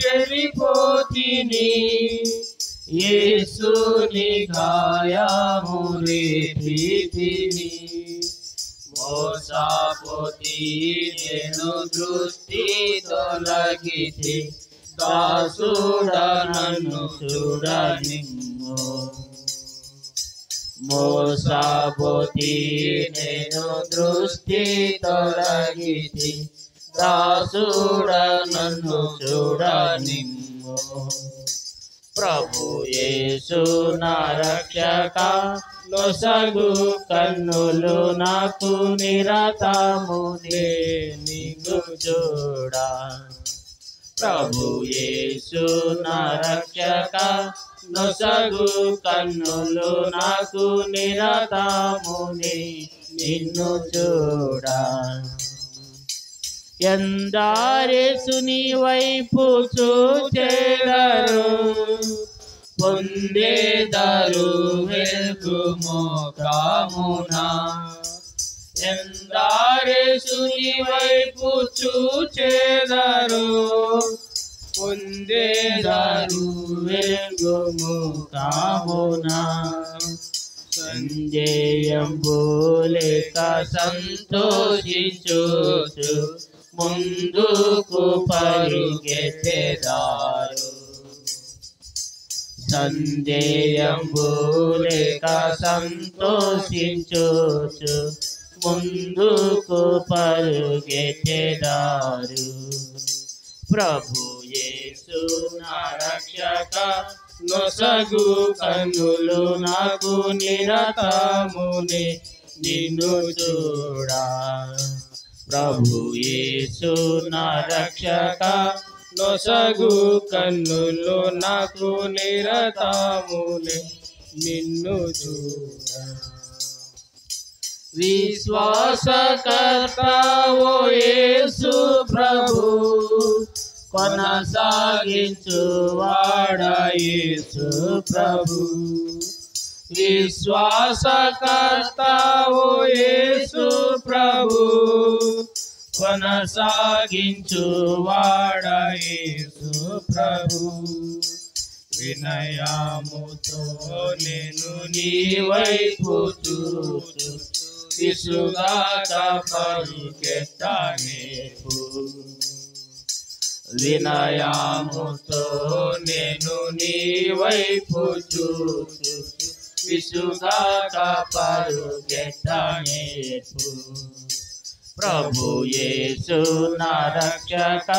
చెడిపోతిని, యేసుని గాయము రేపితిని. మోసపోతి నేను దృష్టి తొలగితే, దాసుడ నన్ను చూడనిమ్ము. మోసపోతి నేను దృష్టి తొలగితే, దాసుడ నన్ను చూడనిమ్ము. ప్రభు యేసు నా రక్షక నొసగు కన్నులు నాకు నిరతమునే నిన్ను చూడ. ప్రభు యేసు నా రక్షక నొసగు కన్నులు నాకు నిరతమునే నిన్ను చూడ. ఎందారేసుని వైపు చూచెదరు, పొందేదరు వెలుగు మోక్షమున. ఎందారేసుని వైపు చూచేదారు పొందేదారు వెలుగుము కామునా సంజయంబులేక సంతోషించుచు ముందుకు పరుగెత్తెదారు సంజయంబులేక సంతోషించుచు ముందుకు పరుగెత్తెదారు ప్రభు యేసు నా రక్షక నొసగు కన్నులు నాకు నిరతమునే నిన్ను చూడా ప్రభు యేసు నా రక్షక నొసగు కన్నులు నాకు నిరతమునే నిన్ను చూడా విశ్వాసకర్త ఓ యేసు ప్రభు కొనసాగించు వాడ యేసు ప్రభు విశ్వాసకర్త ఓ యేసు ప్రభు కొనసాగించు వాడ యేసు ప్రభు వినయముతో నేను నీ వైపు చూచు విసుగాక పరుగెత్తనేపు వినయముతో నేను నీ వైపు చూచు విసుగాక పరుగెత్తనేపు ప్రభు యేసు నా రక్షక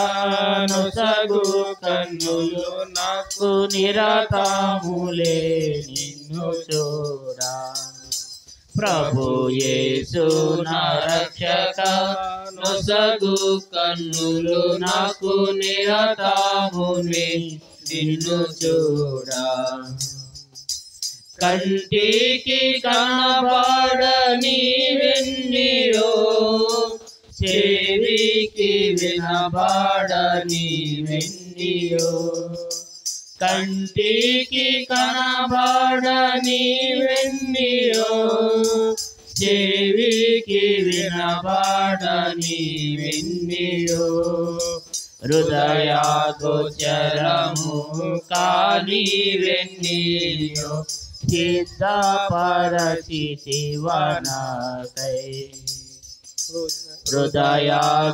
నొసగు కన్నులు నాకు నిరతములే నిన్ను చూడా ప్రభు యేసు నా రక్షక నొసగు కన్నులు నాకు నిరతములే నిన్ను చూడా కంటికి కనబడని వెన్నీయో చెవికి వినబడని వెన్నీయో కంటికి కనబడని వెన్నీయో చెవికి వినబడని వెన్నీయో హృదయాగోచరము కాని వెన్నీయో సిద్ధపరచితివనాకై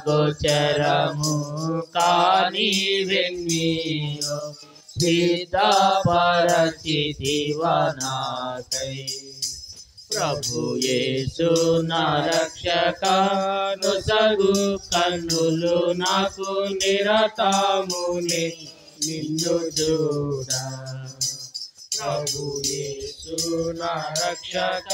హృదయాగోచరము కాని వెన్నీయో సిద్ధపరచితివనాకై ప్రభు యేసు నా రక్షక నొసగు కన్నులు నాకు నిరతములే నిన్ను చూడా ప్రభు యేసు నా రక్షక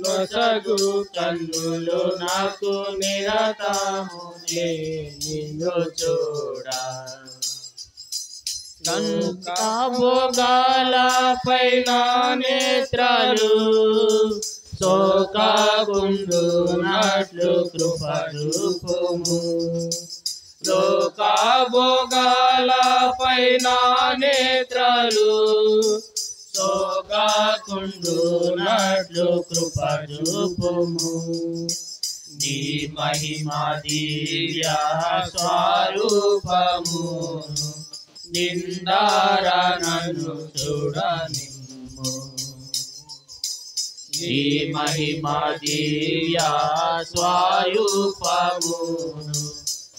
నొసగు కన్నులు నాకు నిరతములే నిన్ను చూడా భోగాలపై నా నేత్రాలు శోకగుండునట్లు కృప చూపుము లోకభోగాలపై నా నేత్రాలు శోకగుండునట్లు కృప చూపుము నీ మహిమా దివ్య స్వరూపమును నిందారా నన్ను చూడనిమ్ము నీ మహిమా దివ్య స్వరూపమును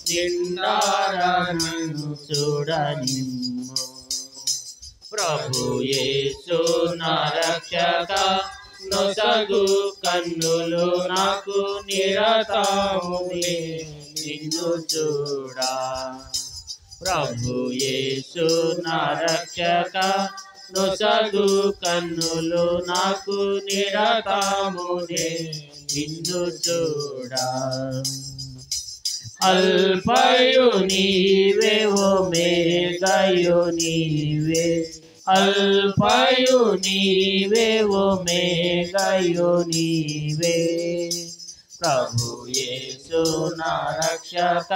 నిందారా నన్ను చూడనిమ్ము ప్రభు యేసు నా రక్షక నొసగు కన్నులు నాకు నిరతములే నిన్ను చూడా ప్రభు యేసు నా రక్షక నొసగు కన్నులు నాకు నిరతములే నిన్ను చూడా అల్పయు నీవే ఓ మేఘయు నీవే అల్పయు నీవే ఓ మేఘయు నీవే ప్రభు యేసు నా రక్షక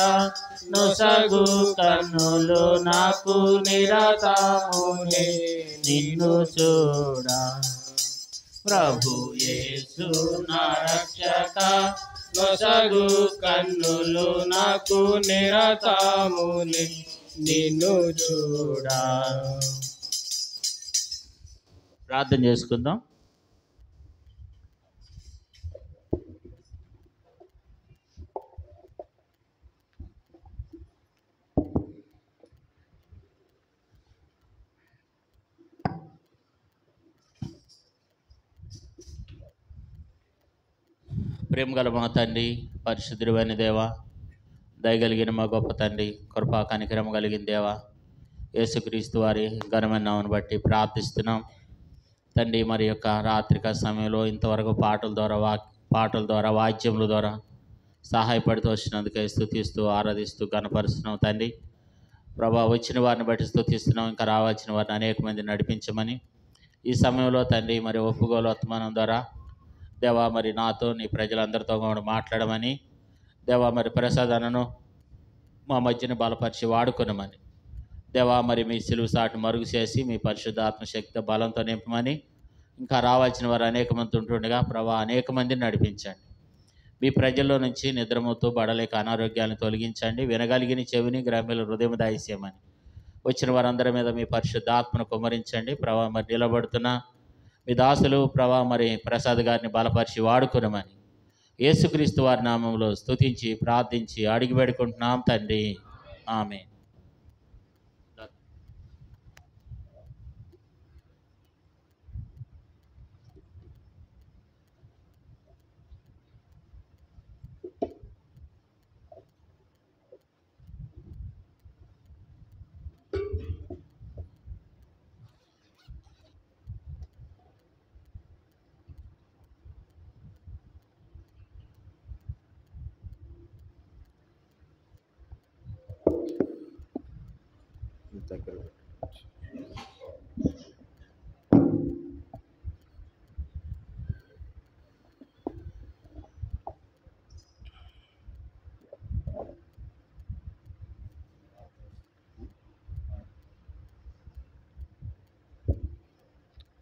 నొసగు కన్నులు నాకు నిరతములే నిన్ను చూడా ప్రభు యేసు నా రక్షక నొసగు కన్నులు నాకు నిరతముని నిన్ను చూడా. ప్రార్థన చేసుకుందాం. ప్రేమ గల మా తండ్రి, పరిశుద్ధుడైన దేవ, దయగలిగిన మా గొప్ప తండ్రి, కృపా కనికరం కలిగిన దేవ, యేసుక్రీస్తు వారి ఘనమైన నామమును బట్టి ప్రార్థిస్తున్నాం తండ్రి. మరి యొక్క రాత్రిక సమయంలో ఇంతవరకు పాటల ద్వారా వాద్యముల ద్వారా సహాయపడుతూ వచ్చినందుకే స్తుతిస్తూ ఆరాధిస్తూ గణపరుస్తున్నాం తండ్రి. ప్రభా, వచ్చిన వారిని బట్టి స్తుతిస్తున్నాం. ఇంకా రావాల్సిన వారిని అనేక మంది నడిపించమని ఈ సమయంలో తండ్రి మరి ఒప్పుకోలు వర్తమానం ద్వారా దేవా మరి నాతో నీ ప్రజలందరితో కూడా మాట్లాడమని దేవా మరి ప్రసాదనను మా మధ్యన బలపరిచి వాడుకునమని దేవా మరి మీ సిలువ సాటును మరుగు చేసి మీ పరిశుద్ధాత్మ శక్తి బలంతో నింపమని ఇంకా రావాల్సిన వారు అనేక మంది ఉంటుండగా ప్రభా అనేక మందిని నడిపించండి. మీ ప్రజల్లో నుంచి నిద్రమవుతూ బడలేక అనారోగ్యాలను తొలగించండి. వినగలిగిన చెవిని గ్రామీణ హృదయం దాయిసేయమని వచ్చిన వారందరి మీద మీ పరిశుద్ధాత్మను కుమ్మరించండి. ప్రభా మరి నిలబడుతున్న మీ దాసులు ప్రభా మరి ప్రసాద్ గారిని బలపరిచి వాడుకునమని యేసుక్రీస్తు వారి నామంలో స్తుతించి ప్రార్థించి అడిగి పెడుకుంటున్నాం తండ్రి. ఆమేన్.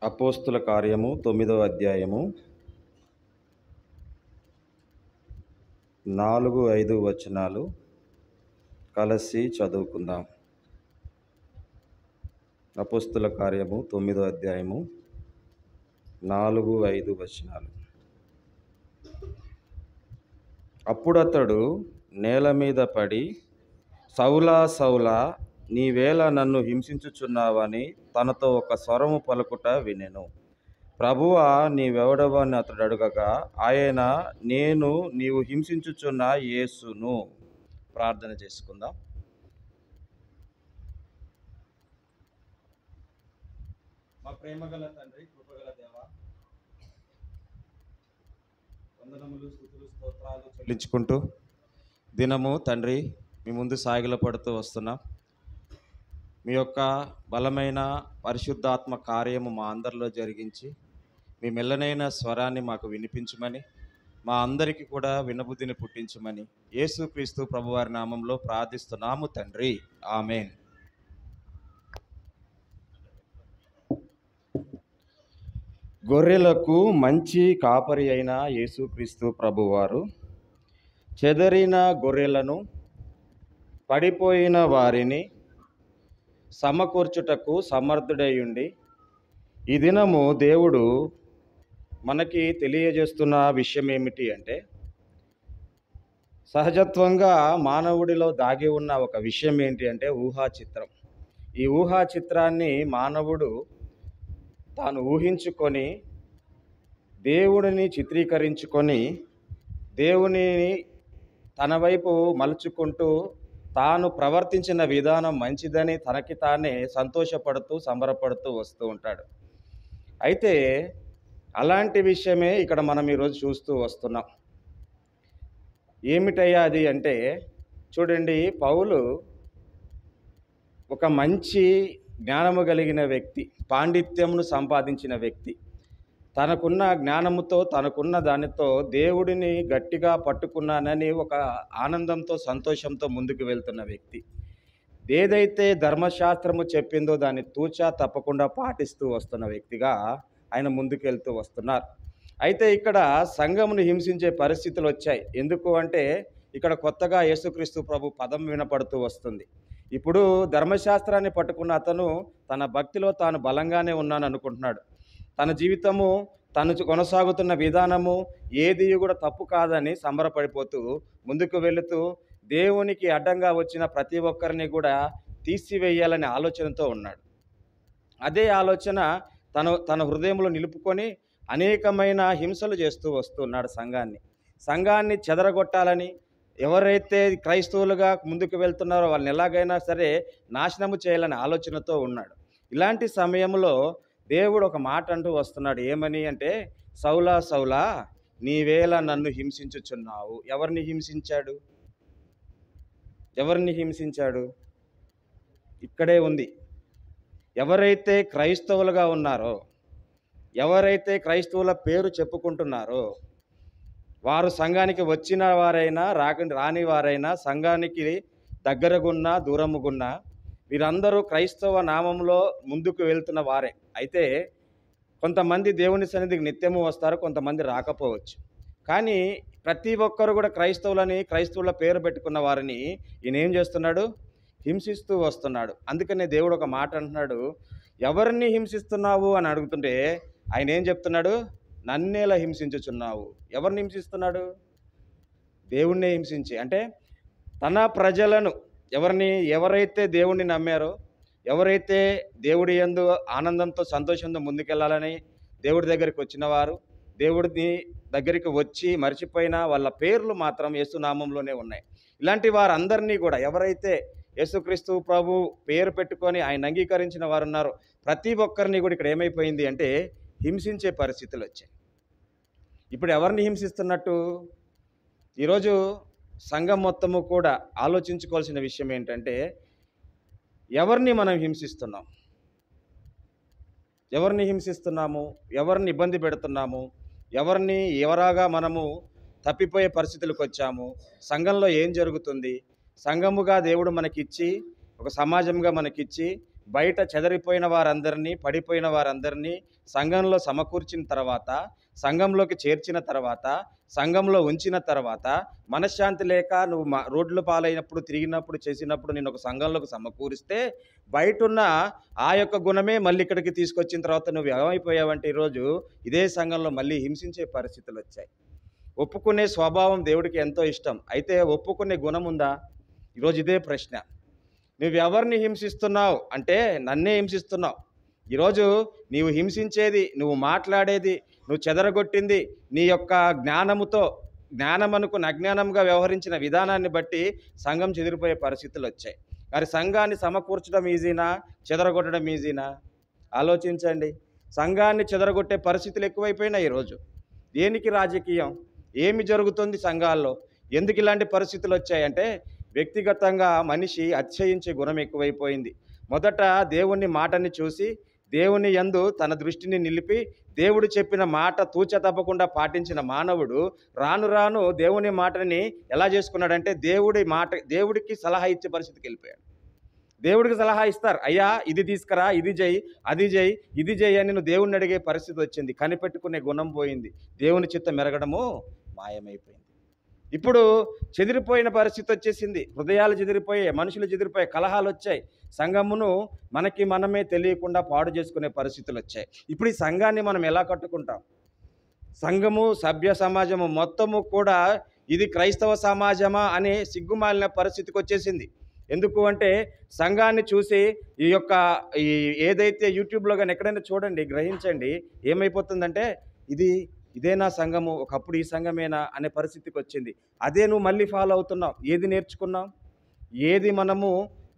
అపోస్తుల కార్యము 9వ అధ్యాయము 4-5 వచనాలు కలిసి చదువుకుందాం. అపోస్తుల కార్యము 9వ అధ్యాయము 4-5 వచనాలు. అప్పుడతడు నేల మీద పడి, సౌలా సౌలా, నీవేళ నన్ను హింసించుచున్నావని తనతో ఒక స్వరము పలుకుట వినెను. ప్రభువా, నీవెవడవని అతడు అడుగగా ఆయన, నేను నీవు హింసించుచున్న యేసును. ప్రార్థన చేసుకుందాం. మా ప్రేమగల తండ్రి, కృపగల దేవ, వందనములు, స్తుతులు, స్తోత్రాలు చెల్లించుకుంటూ దినము తండ్రి మీ ముందు సాగిలపడుతూ వస్తున్నాం. మీ యొక్క బలమైన పరిశుద్ధాత్మ కార్యము మా అందరిలో జరిగించి మీ మెల్లనైన స్వరాన్ని మాకు వినిపించమని, మా అందరికీ కూడా వినబుద్ధిని పుట్టించమని యేసుక్రీస్తు ప్రభువారి నామంలో ప్రార్థిస్తున్నాము తండ్రి. ఆమేన్. గొర్రెలకు మంచి కాపరి అయిన యేసుక్రీస్తు ప్రభువారు చెదరిన గొర్రెలను, పడిపోయిన వారిని సమకూర్చుటకు సమర్థుడై ఉండి ఈ దినము దేవుడు మనకి తెలియజేస్తున్న విషయం ఏమిటి అంటే, సహజత్వంగా మానవుడిలో దాగి ఉన్న ఒక విషయం ఏంటి అంటే ఊహా చిత్రం. ఈ ఊహా చిత్రాన్ని మానవుడు తాను ఊహించుకొని దేవుడిని చిత్రీకరించుకొని దేవునిని తన వైపు మలుచుకుంటూ తాను ప్రవర్తించిన విధానం మంచిదని తనకి తానే సంతోషపడుతూ సంబరపడుతూ వస్తూ ఉంటాడు. అయితే అలాంటి విషయమే ఇక్కడ మనం ఈరోజు చూస్తూ వస్తున్నాం. ఏమిటయ్యా అది అంటే, చూడండి, పౌలు ఒక మంచి జ్ఞానము కలిగిన వ్యక్తి, పాండిత్యమును సంపాదించిన వ్యక్తి, తనకున్న జ్ఞానముతో తనకున్న దానితో దేవుడిని గట్టిగా పట్టుకున్నానని ఒక ఆనందంతో సంతోషంతో ముందుకు వెళ్తున్న వ్యక్తి, ఏదైతే ధర్మశాస్త్రము చెప్పిందో దాన్ని తూచా తప్పకుండా పాటిస్తూ వస్తున్న వ్యక్తిగా ఆయన ముందుకెళ్తూ వస్తున్నారు. అయితే ఇక్కడ సంఘమును హింసించే పరిస్థితులు వచ్చాయి. ఎందుకు అంటే ఇక్కడ కొత్తగా యేసుక్రీస్తు ప్రభు పదం వినపడుతూ వస్తుంది. ఇప్పుడు ధర్మశాస్త్రాన్ని పట్టుకున్న అతను తన భక్తిలో తాను బలంగానే ఉన్నాను అనుకుంటున్నాడు. తన జీవితము తను కొనసాగుతున్న విధానము ఏది కూడా తప్పు కాదని సంబరపడిపోతూ ముందుకు వెళుతూ దేవునికి అడ్డంగా వచ్చిన ప్రతి ఒక్కరిని కూడా తీసివేయాలనే ఆలోచనతో ఉన్నాడు. అదే ఆలోచన తన హృదయంలో నిలుపుకొని అనేకమైన హింసలు చేస్తూ వస్తున్నాడు సంఘాన్ని చెదరగొట్టాలని. ఎవరైతే క్రైస్తవులుగా ముందుకు వెళ్తున్నారో వాళ్ళని ఎలాగైనా సరే నాశనము చేయాలనే ఆలోచనతో ఉన్నాడు. ఇలాంటి సమయంలో దేవుడు ఒక మాట అంటూ వస్తున్నాడు. ఏమని అంటే, సౌలా సౌలా నీవేళ నన్ను హింసించుచున్నావు. ఎవరిని హింసించాడు? ఇక్కడే ఉంది. ఎవరైతే క్రైస్తవులుగా ఉన్నారో, ఎవరైతే క్రైస్తవుల పేరు చెప్పుకుంటున్నారో, వారు సంఘానికి వచ్చిన వారైనా రాని వారైనా, సంఘానికి దగ్గరగున్నా దూరముగున్నా, వీరందరూ క్రైస్తవ నామంలో ముందుకు వెళ్తున్న వారే. అయితే కొంతమంది దేవుని సన్నిధికి నిత్యము వస్తారు, కొంతమంది రాకపోవచ్చు. కానీ ప్రతి ఒక్కరు కూడా క్రైస్తవుల పేరు పెట్టుకున్న వారిని ఈయన ఏం చేస్తున్నాడు? హింసిస్తూ వస్తున్నాడు. అందుకనే దేవుడు ఒక మాట అంటున్నాడు, ఎవరిని హింసిస్తున్నావు అని అడుగుతుంటే ఆయన ఏం చెప్తున్నాడు? నన్నేలా హింసించుచున్నావు. ఎవరిని హింసిస్తున్నాడు? దేవుణ్ణే హింసించి. అంటే తన ప్రజలను, ఎవరైతే దేవుణ్ణి నమ్మారో, ఎవరైతే దేవుడి యందు ఆనందంతో సంతోషంతో ముందుకెళ్ళాలని దేవుడి దగ్గరికి వచ్చిన వారు, దేవుడి దగ్గరికి వచ్చి మర్చిపోయిన వాళ్ళ పేర్లు మాత్రం యేసునామంలోనే ఉన్నాయి. ఇలాంటి వారందరినీ కూడా, ఎవరైతే యేసుక్రీస్తు ప్రభు పేరు పెట్టుకొని ఆయన అంగీకరించిన వారు ఉన్నారో ప్రతి ఒక్కరిని కూడా ఇక్కడ ఏమైపోయింది అంటే హింసించే పరిస్థితులు వచ్చాయి. ఇప్పుడు ఎవరిని హింసిస్తున్నట్టు? ఈరోజు సంఘం మొత్తము కూడా ఆలోచించుకోవాల్సిన విషయం ఏంటంటే, ఎవరిని మనం హింసిస్తున్నాం? ఎవరిని ఇబ్బంది పెడుతున్నాము? ఎవరాగా మనము తప్పిపోయే పరిస్థితులకు వచ్చాము? సంఘంలో ఏం జరుగుతుంది? సంఘముగా దేవుడు మనకిచ్చి, ఒక సమాజంగా మనకిచ్చి, బయట చెదరిపోయిన వారందరినీ, పడిపోయిన వారందరినీ సంఘంలో సమకూర్చిన తర్వాత, సంఘంలోకి చేర్చిన తర్వాత, సంఘంలో ఉంచిన తర్వాత, మనశ్శాంతి లేక నువ్వు రోడ్ల పాలైనప్పుడు, తిరిగినప్పుడు, చేసినప్పుడు నేను ఒక సంఘంలోకి సమకూరిస్తే బయటున్న ఆ యొక్క గుణమే మళ్ళీ ఇక్కడికి తీసుకొచ్చిన తర్వాత నువ్వు ఏమైపోయావంటే ఈరోజు ఇదే సంఘంలో మళ్ళీ హింసించే పరిస్థితులు వచ్చాయి. ఒప్పుకునే స్వభావం దేవుడికి ఎంతో ఇష్టం. అయితే ఒప్పుకునే గుణం ఉందా? ఈరోజు ఇదే ప్రశ్న. నువ్వు ఎవరిని హింసిస్తున్నావు అంటే నన్నే హింసిస్తున్నావు. ఈరోజు నీవు హింసించేది, నువ్వు మాట్లాడేది, నువ్వు చెదరగొట్టింది నీ యొక్క జ్ఞానం అనుకుని అజ్ఞానంగా వ్యవహరించిన విధానాన్ని బట్టి సంఘం చెదిరిపోయే పరిస్థితులు వచ్చాయి. మరి సంఘాన్ని సమకూర్చడం ఈజీనా, చెదరగొట్టడం ఈజీనా? ఆలోచించండి. సంఘాన్ని చెదరగొట్టే పరిస్థితులు ఎక్కువైపోయినాయి ఈరోజు. దేనికి రాజకీయం? ఏమి జరుగుతుంది సంఘాల్లో? ఎందుకు ఇలాంటి పరిస్థితులు వచ్చాయంటే వ్యక్తిగతంగా మనిషి అతిశయించే గుణం ఎక్కువైపోయింది. మొదట దేవుని మాటని చూసి దేవుని యందు తన దృష్టిని నిలిపి దేవుడు చెప్పిన మాట తూచ తప్పకుండా పాటించిన మానవుడు రాను రాను దేవుని మాటని ఎలా చేసుకున్నాడంటే దేవుడికి సలహా ఇచ్చే పరిస్థితికి వెళ్ళిపోయాడు. దేవుడికి సలహా ఇస్తారు, అయ్యా ఇది తీసుకురా, ఇది చేయి, అది చేయి, ఇది చేయి అని నువ్వు దేవుడిని అడిగే పరిస్థితి వచ్చింది. కనిపెట్టుకునే గుణం పోయింది. దేవుని చిత్తం మెరగడము మాయమైపోయింది. ఇప్పుడు చెదిరిపోయిన పరిస్థితి వచ్చేసింది. హృదయాలు చెదిరిపోయాయి, మనుషులు చెదిరిపోయాయి, కలహాలు వచ్చాయి. సంఘమును మనమే తెలియకుండా పాడు చేసుకునే పరిస్థితులు వచ్చాయి. ఇప్పుడు ఈ సంఘాన్ని మనం ఎలా కట్టుకుంటాం? సంఘము, సభ్య సమాజము మొత్తము కూడా ఇది క్రైస్తవ సమాజమా అనే సిగ్గుమాలిన పరిస్థితికి వచ్చేసింది. ఎందుకు అంటే సంఘాన్ని చూసి ఏదైతే యూట్యూబ్లో కానీ ఎక్కడైనా చూడండి, గ్రహించండి, ఏమైపోతుందంటే ఇదేనా సంఘము, ఒకప్పుడు ఈ సంఘమేనా అనే పరిస్థితికి వచ్చింది. అదే నువ్వు మళ్ళీ ఫాలో అవుతున్నావు. ఏది నేర్చుకున్నాం? ఏది మనము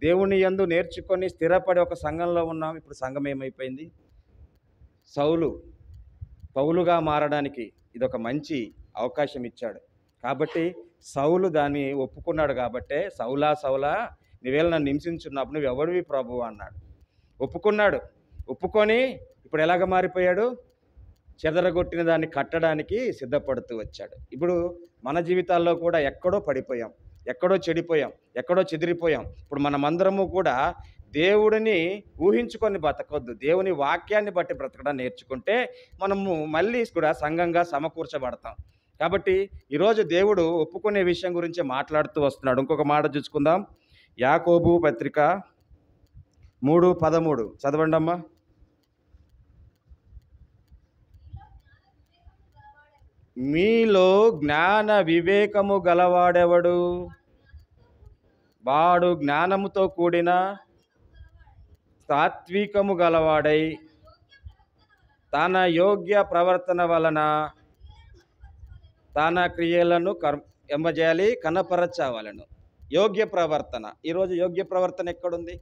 దేవుని యందు నేర్చుకొని స్థిరపడి ఒక సంఘంలో ఉన్నాం. ఇప్పుడు సంఘం ఏమైపోయింది? పౌలుగా మారడానికి ఇదొక మంచి అవకాశం ఇచ్చాడు. కాబట్టి సౌలు దాన్ని ఒప్పుకున్నాడు. కాబట్టే సౌలా నీవేళ నన్ను హింసించున్నప్పుడు నువ్వు ఎవడివి ప్రభువు అన్నాడు. ఒప్పుకొని ఇప్పుడు ఎలాగ మారిపోయాడు? చెదరగొట్టిన దాన్ని కట్టడానికి సిద్ధపడుతూ వచ్చాడు. ఇప్పుడు మన జీవితాల్లో కూడా ఎక్కడో పడిపోయాం, ఎక్కడో చెడిపోయాం, ఎక్కడో చెదిరిపోయాం. ఇప్పుడు మనమందరము కూడా దేవుడిని ఊహించుకొని బ్రతకొద్దు. దేవుని వాక్యాన్ని బట్టి బ్రతకడం నేర్చుకుంటే మనము మళ్ళీ కూడా సంఘంగా సమకూర్చబడతాం. కాబట్టి ఈరోజు దేవుడు ఒప్పుకునే విషయం గురించి మాట్లాడుతూ వస్తున్నాడు. ఇంకొక మాట చూసుకుందాం. యాకోబు పత్రిక 3:13 చదవండి అమ్మా. మీలో జ్ఞాన వివేకము గలవాడెవడు? వాడు జ్ఞానముతో కూడిన సాత్వికము గలవాడై తన యోగ్య ప్రవర్తన వలన తన క్రియలను ఎంబజేయాలి, కనపరచవలెను. యోగ్య ప్రవర్తన. ఈరోజు యోగ్య ప్రవర్తన ఎక్కడుంది?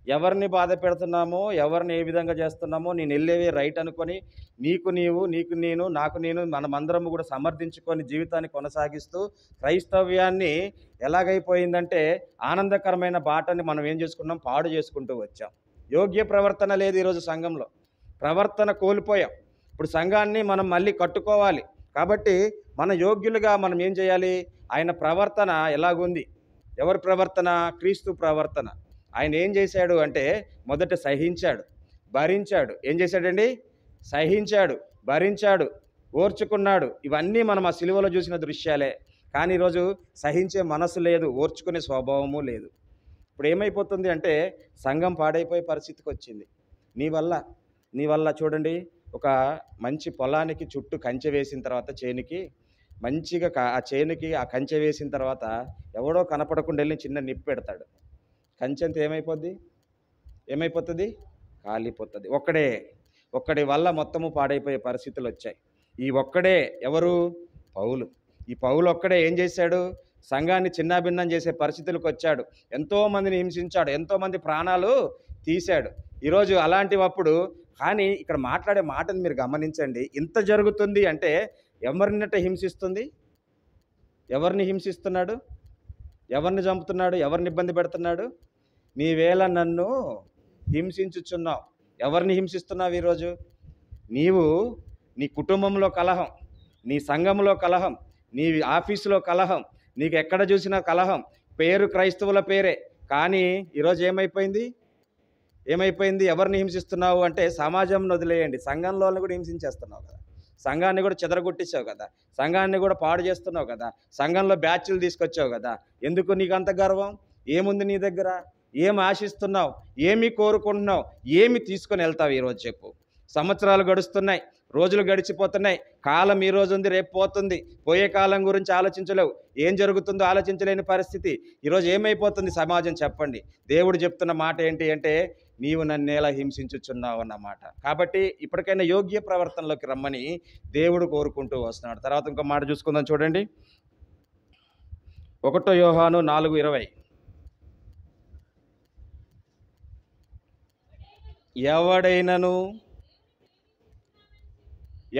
ఎవరిని బాధ పెడుతున్నామో, ఎవరిని ఏ విధంగా చేస్తున్నామో, నేను వెళ్ళేవి రైట్ అనుకొని నీకు నీవు, నీకు నేను, నాకు నేను, మనమందరము కూడా సమర్థించుకొని జీవితాన్ని కొనసాగిస్తూ క్రైస్తవ్యాన్ని ఎలాగైపోయిందంటే ఆనందకరమైన బాటని మనం ఏం చేసుకున్నాం? పాడు చేసుకుంటూ వచ్చాం. యోగ్య ప్రవర్తన లేదు ఈరోజు సంఘంలో. ప్రవర్తన కోల్పోయాం. ఇప్పుడు సంఘాన్ని మనం మళ్ళీ కట్టుకోవాలి. కాబట్టి మన యోగ్యులుగా మనం ఏం చేయాలి? ఆయన ప్రవర్తన ఎలాగుంది? ఎవరి ప్రవర్తన? క్రీస్తు ప్రవర్తన. ఆయన ఏం చేశాడు అంటే మొదట సహించాడు, భరించాడు. ఏం చేశాడండి? సహించాడు, భరించాడు, ఓర్చుకున్నాడు. ఇవన్నీ మనం ఆ సిలువలో చూసిన దృశ్యాలే. కానీ ఈరోజు సహించే మనసు లేదు, ఓర్చుకునే స్వభావము లేదు. ఇప్పుడు ఏమైపోతుంది అంటే సంఘం పాడైపోయే పరిస్థితికి వచ్చింది. నీ వల్ల చూడండి, ఒక మంచి పొలానికి చుట్టూ కంచె వేసిన తర్వాత చేనుకి మంచిగా ఆ చేనుకి ఆ కంచె వేసిన తర్వాత ఎవడో కనపడకుండా వెళ్ళి చిన్న నిప్పు పెడతాడు. కంచె అంతా ఏమైపోతుంది? కాలిపోతుంది. ఒక్కడి వల్ల మొత్తము పాడైపోయే పరిస్థితులు వచ్చాయి. ఈ ఒక్కడే ఎవరు? పౌలు. ఈ పౌలు ఒక్కడే ఏం చేశాడు? సంఘాన్ని చిన్నాభిన్నం చేసే పరిస్థితులకు వచ్చాడు. ఎంతోమందిని హింసించాడు, ఎంతోమంది ప్రాణాలు తీశాడు. ఈరోజు అలాంటివప్పుడు కానీ ఇక్కడ మాట్లాడే మాటను మీరు గమనించండి. ఇంత జరుగుతుంది అంటే ఎవరినట్ట హింసిస్తుంది? ఎవరిని హింసిస్తున్నాడు? ఎవరిని చంపుతున్నాడు? ఎవరిని ఇబ్బంది పెడుతున్నాడు? నీవేళ నన్ను హింసించుచున్నావు. ఎవరిని హింసిస్తున్నావు ఈరోజు? నీవు నీ కుటుంబంలో కలహం, నీ సంఘంలో కలహం, నీ ఆఫీసులో కలహం, నీకు ఎక్కడ చూసినా కలహం. పేరు క్రైస్తవుల పేరే, కానీ ఈరోజు ఏమైపోయింది? ఎవరిని హింసిస్తున్నావు అంటే సమాజంను వదిలేయండి, సంఘంలో కూడా హింసించేస్తున్నావు కదా. సంఘాన్ని కూడా చెదరగొట్టేసావు కదా. సంఘాన్ని కూడా పాడు చేస్తున్నావు కదా. సంఘంలో బ్యాచ్లు తీసుకొచ్చావు కదా. ఎందుకు నీకు అంత గర్వం? ఏముంది నీ దగ్గర? ఏం ఆశిస్తున్నావు? ఏమి కోరుకుంటున్నావు? ఏమి తీసుకొని వెళ్తావు ఈరోజు చెప్పు. సంవత్సరాలు గడుస్తున్నాయి, రోజులు గడిచిపోతున్నాయి. కాలం ఈ రోజు ఉంది, రేపు పోతుంది. పోయే కాలం గురించి ఆలోచించలేవు. ఏం జరుగుతుందో ఆలోచించలేని పరిస్థితి. ఈరోజు ఏమైపోతుంది సమాజం చెప్పండి. దేవుడు చెప్తున్న మాట ఏంటి అంటే నీవు నన్నేలా హింసించుచున్నావు అన్నమాట. కాబట్టి ఇప్పటికైనా యోగ్య ప్రవర్తనలోకి రమ్మని దేవుడు కోరుకుంటూ వస్తున్నాడు. తర్వాత ఇంకో మాట చూసుకుందాం చూడండి. 1 యోహాను 4:20.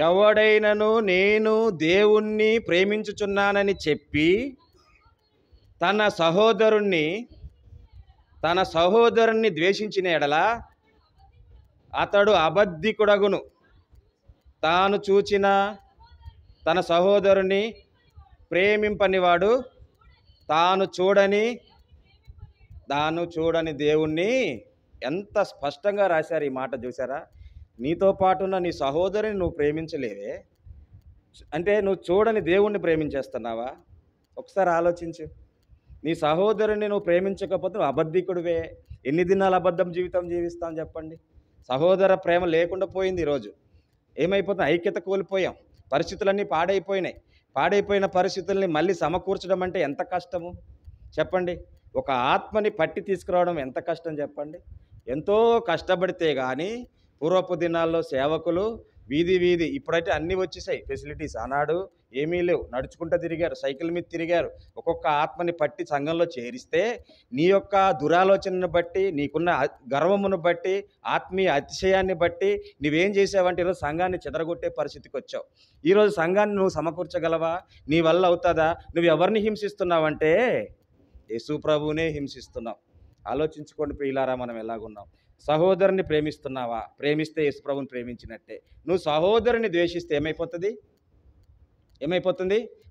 ఎవడైనను నేను దేవుణ్ణి ప్రేమించుచున్నానని చెప్పి తన సహోదరుణ్ణి ద్వేషించిన ఎడల అతడు అబద్ధికుడగును. తాను చూచిన తన సహోదరుని ప్రేమింపనివాడు తాను చూడని దేవుణ్ణి. ఎంత స్పష్టంగా రాశారు ఈ మాట, చూసారా? నీతో పాటున్న నీ సహోదరుని నువ్వు ప్రేమించలేవే అంటే నువ్వు చూడని దేవుణ్ణి ప్రేమించేస్తున్నావా? ఒకసారి ఆలోచించు. నీ సహోదరుని నువ్వు ప్రేమించకపోతే నువ్వు అబద్ధికుడివే. ఎన్ని దినాలు అబద్ధం జీవితం జీవిస్తాం చెప్పండి? సహోదర ప్రేమ లేకుండా పోయింది. ఈరోజు ఏమైపోతుంది? ఐక్యత కోల్పోయాం. పరిస్థితులన్నీ పాడైపోయిన పరిస్థితుల్ని మళ్ళీ సమకూర్చడం అంటే ఎంత కష్టము చెప్పండి? ఒక ఆత్మని పట్టి తీసుకురావడం ఎంత కష్టం చెప్పండి? ఎంతో కష్టపడితే కానీ పూర్వపు దినాల్లో సేవకులు వీధి ఇప్పుడైతే అన్నీ వచ్చేసాయి ఫెసిలిటీస్. ఆనాడు ఏమీ లేవు. నడుచుకుంటూ తిరిగారు, సైకిల్ మీద తిరిగారు. ఒక్కొక్క ఆత్మని పట్టి సంఘంలో చేరిస్తే నీ యొక్క దురాలోచనను బట్టి, నీకున్న గర్వమును బట్టి, ఆత్మీయ అతిశయాన్ని బట్టి నువ్వేం చేసావంటే ఈరోజు సంఘాన్ని చెదరగొట్టే పరిస్థితికి వచ్చావు. ఈరోజు సంఘాన్ని నువ్వు సమకూర్చగలవా? నీ వల్ల అవుతుందా? నువ్వు ఎవరిని హింసిస్తున్నావంటే యేసు ప్రభువునే హింసిస్తున్నావు. ఆలోచించుకోండి ప్రియులారా, మనం ఎలాగున్నాం. సహోదరుని ప్రేమిస్తున్నావా? ప్రేమిస్తే యేసు ప్రభువుని ప్రేమించినట్టే. నువ్వు సహోదరుని ద్వేషిస్తే ఏమైపోతుంది?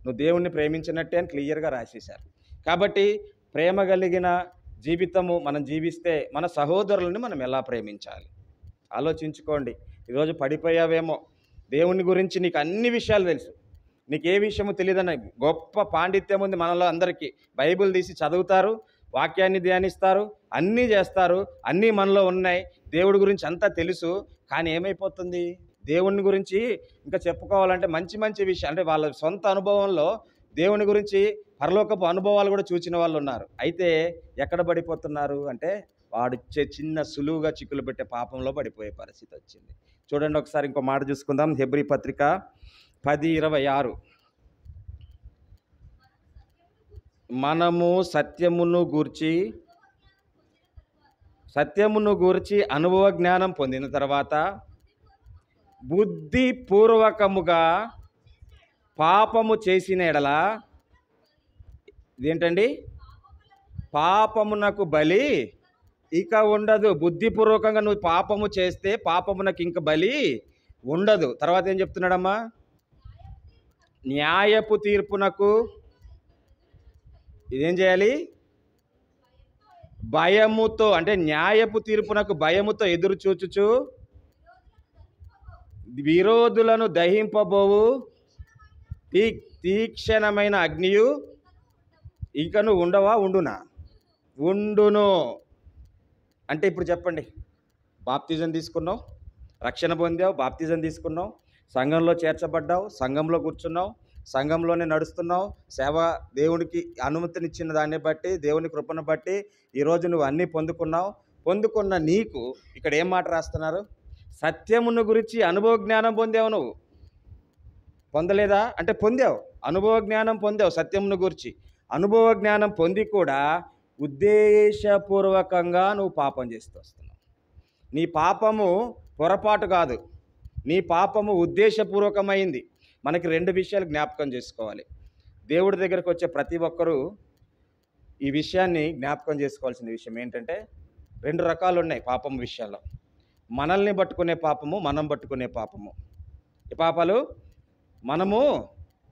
నువ్వు దేవుణ్ణి ప్రేమించినట్టే అని క్లియర్గా రాసేశారు. కాబట్టి ప్రేమ కలిగిన జీవితము మనం జీవిస్తే మన సహోదరులను మనం ఎలా ప్రేమించాలి ఆలోచించుకోండి. ఈరోజు పడిపోయావేమో, దేవుని గురించి నీకు అన్ని విషయాలు తెలుసు, నీకు ఏ విషయమో తెలియదన్న గొప్ప పాండిత్యం ఉంది మనలో అందరికీ. బైబిల్ తీసి చదువుతారు, వాక్యాన్ని ధ్యానిస్తారు, అన్నీ చేస్తారు, అన్నీ మనలో ఉన్నాయి, దేవుడి గురించి అంతా తెలుసు. కానీ ఏమైపోతుంది, దేవుని గురించి ఇంకా చెప్పుకోవాలంటే మంచి మంచి విషయం అంటే వాళ్ళ సొంత అనుభవంలో దేవుని గురించి పరలోకపు అనుభవాలు కూడా చూచిన వాళ్ళు ఉన్నారు. అయితే ఎక్కడ పడిపోతున్నారు అంటే వాడు చిన్న సులువుగా చిక్కులు పెట్టే పాపంలో పడిపోయే పరిస్థితి వచ్చింది. చూడండి ఒకసారి ఇంకో మాట చూసుకుందాం. హెబ్రీ పత్రిక 10:26. మనము సత్యమును గూర్చి అనుభవ జ్ఞానం పొందిన తర్వాత బుద్ధిపూర్వకముగా పాపము చేసిన ఎడల ఇదేంటండి, పాపమునకు బలి ఇక ఉండదు. బుద్ధిపూర్వకంగా నువ్వు పాపము చేస్తే పాపమునకు ఇంక బలి ఉండదు. తర్వాత ఏం చెప్తున్నాడమ్మా, న్యాయపు తీర్పునకు ఇదేం చేయాలి, భయముతో అంటే న్యాయపు తీర్పునకు భయముతో ఎదురు చూచుచు విరోధులను దహింపబోవు తీక్షణమైన అగ్నియు ఇంకను ఉండవా, ఉండును. అంటే ఇప్పుడు చెప్పండి, బాప్తిజం తీసుకున్నావు, రక్షణ పొందావు, బాప్తిజం తీసుకున్నావు, సంఘంలో చేర్చబడ్డావు, సంఘంలో కూర్చున్నావు, సంఘంలోనే నడుస్తున్నావు, సేవ దేవునికి అనుమతినిచ్చిన దాన్ని బట్టి, దేవుని కృపను బట్టి ఈరోజు నువ్వు అన్నీ పొందుకున్న నీకు ఇక్కడ ఏం మాట రాస్తున్నారు, సత్యమును గురించి అనుభవ జ్ఞానం పొందావు. నువ్వు పొందలేదా అంటే పొందావు, అనుభవ జ్ఞానం పొందావు. సత్యమును గురించి అనుభవ జ్ఞానం పొంది కూడా ఉద్దేశపూర్వకంగా నువ్వు పాపం చేస్తూ వస్తున్నావు. నీ పాపము పొరపాటు కాదు, నీ పాపము ఉద్దేశపూర్వకమైంది. మనకి 2 విషయాలు జ్ఞాపకం చేసుకోవాలి. దేవుడి దగ్గరకు వచ్చే ప్రతి ఒక్కరూ ఈ విషయాన్ని జ్ఞాపకం చేసుకోవాల్సిన విషయం ఏంటంటే 2 రకాలు ఉన్నాయి పాపం విషయాల్లో. మనల్ని పట్టుకునే పాపము, మనం పట్టుకునే పాపము. ఈ పాపాలు మనము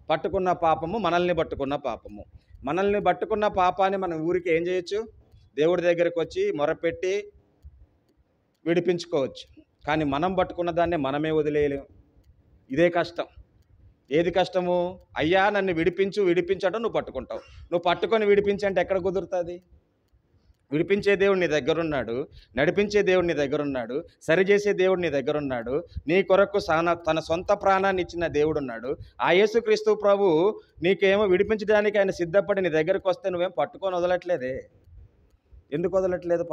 పట్టుకున్న పాపము, మనల్ని పట్టుకున్న పాపము. మనల్ని పట్టుకున్న పాపాన్ని మనం ఊరికి ఏం చేయొచ్చు, దేవుడి దగ్గరకు వచ్చి మొరపెట్టి విడిపించుకోవచ్చు. కానీ మనం పట్టుకున్న దాన్ని మనమే వదిలేయలేము. ఇదే కష్టం. ఏది కష్టము, అయ్యా నన్ను విడిపించడం నువ్వు పట్టుకుంటావు. నువ్వు పట్టుకొని విడిపించంటే ఎక్కడ కుదురుతుంది? విడిపించే దేవుడు నీ దగ్గరున్నాడు, నడిపించే దేవుడు నీ దగ్గరున్నాడు, సరిచేసే దేవుడు నీ దగ్గరున్నాడు, నీ కొరకు తన సొంత ప్రాణాన్ని ఇచ్చిన దేవుడున్నాడు. ఆ యేసుక్రీస్తు ప్రభు నీకేమో విడిపించడానికి ఆయన సిద్ధపడి నీ దగ్గరకు వస్తే నువ్వేం పట్టుకొని వదలట్లేదే. ఎందుకు వదలట్లేదు?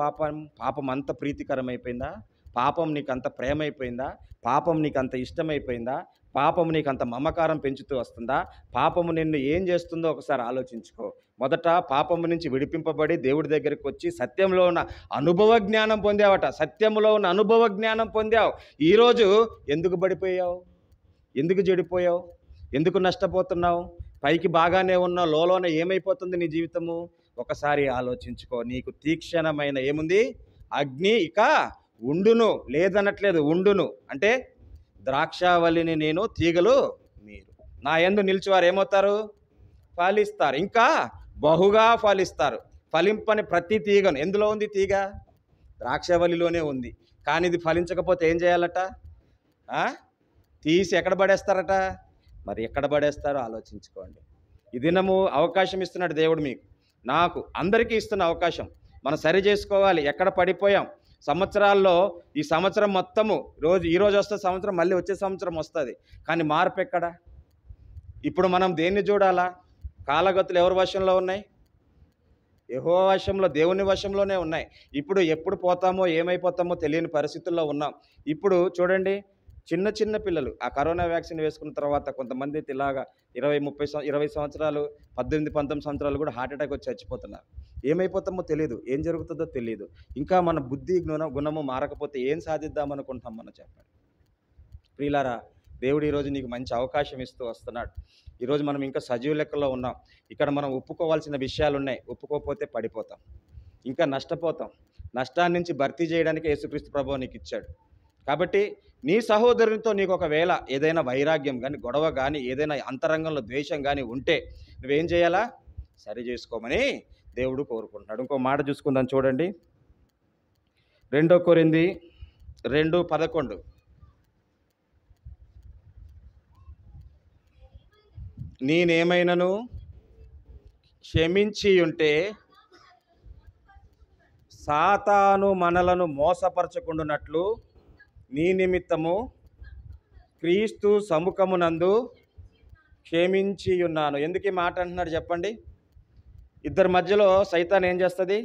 పాపం అంత ప్రీతికరమైపోయిందా? పాపం నీకు అంత ప్రేమ అయిపోయిందా? పాపం నీకు అంత ఇష్టమైపోయిందా? పాపము నీకు అంత మమకారం పెంచుతూ వస్తుందా? పాపము నిన్ను ఏం చేస్తుందో ఒకసారి ఆలోచించుకో. మొదట పాపము నుంచి విడిపింపబడి దేవుడి దగ్గరికి వచ్చి సత్యంలో ఉన్న అనుభవ జ్ఞానం పొందావట. సత్యంలో ఉన్న అనుభవ జ్ఞానం పొందావు. ఈరోజు ఎందుకు పడిపోయావు? ఎందుకు చెడిపోయావు? ఎందుకు నష్టపోతున్నావు? పైకి బాగానే ఉన్నావు, లోలోన ఏమైపోతుంది నీ జీవితము? ఒకసారి ఆలోచించుకో. నీకు తీక్షణమైన ఏముంది? అగ్ని ఇక ఉండును. లేదనట్లేదు, ఉండును. అంటే ద్రాక్షావల్లిని నేను, తీగలు మీరు. నా యందు నిలిచేవారు ఏమవుతారు? ఫలిస్తారు, ఇంకా బహుగా ఫలిస్తారు. ఫలింపని ప్రతి తీగను, ఎందులో ఉంది తీగ? ద్రాక్షావల్లిలోనే ఉంది. కానీ ఇది ఫలించకపోతే ఏం చేయాలట? తీసి ఎక్కడ పడేస్తారట? మరి ఎక్కడ పడేస్తారో ఆలోచించుకోండి. ఈ దినము అవకాశం ఇస్తున్నాడు దేవుడు మీకు, నాకు, అందరికీ ఇస్తున్న అవకాశం. మనం సరి చేసుకోవాలి. ఎక్కడ పడిపోయాం? సంవత్సరాల్లో ఈ సంవత్సరం మొత్తము ఈరోజు వస్తే సంవత్సరం మళ్ళీ వచ్చే సంవత్సరం వస్తుంది. కానీ మార్పు ఎక్కడ? ఇప్పుడు మనం దేన్ని చూడాలా? కాలగతులు ఎవరి వశంలో ఉన్నాయి? యెహోవా వశంలో, దేవుని వశంలోనే ఉన్నాయి. ఇప్పుడు ఎప్పుడు పోతామో ఏమైపోతామో తెలియని పరిస్థితుల్లో ఉన్నాం. ఇప్పుడు చూడండి, చిన్న పిల్లలు ఆ కరోనా వ్యాక్సిన్ వేసుకున్న తర్వాత కొంతమంది ఇలాగా 20 సంవత్సరాలు, 18-19 సంవత్సరాలు కూడా హార్ట్ అటాక్ వచ్చి చచ్చిపోతున్నారు. ఏమైపోతామో తెలియదు, ఏం జరుగుతుందో తెలియదు. ఇంకా మన బుద్ధి గుణము మారకపోతే ఏం సాధిద్దామనుకుంటాం మనం? చెప్పండి ప్రియులారా. దేవుడు ఈరోజు నీకు మంచి అవకాశం ఇస్తూ వస్తున్నాడు. ఈరోజు మనం ఇంకా సజీవ లెక్కలో ఉన్నాం. ఇక్కడ మనం ఒప్పుకోవాల్సిన విషయాలు ఉన్నాయి. ఒప్పుకోకపోతే పడిపోతాం, ఇంకా నష్టపోతాం. నష్టాన్ని నుంచి భర్తీ చేయడానికి యేసుక్రీస్తు ప్రభువు నీకు ఇచ్చాడు. కాబట్టి నీ సహోదరునితో నీకు ఒకవేళ ఏదైనా వైరాగ్యం కానీ, గొడవ కానీ, ఏదైనా అంతరంగంలో ద్వేషం కానీ ఉంటే నువ్వేం చేయాలా? సరి చేసుకోమని దేవుడు కోరుకుంటున్నాడు. ఇంకో మాట చూసుకుందాం చూడండి. 2 కొరింథీ 2:11. నేనేమైనను క్షమించి ఉంటే సాతాను మనలను మోసపరచకుండునట్లు నీ నిమిత్తము క్రీస్తు సముఖమునందు క్షమించి ఉన్నాను. ఎందుకు ఈ మాట అంటున్నాడు చెప్పండి? ఇద్దరి మధ్యలో సైతాన్ ఏం చేస్తుంది?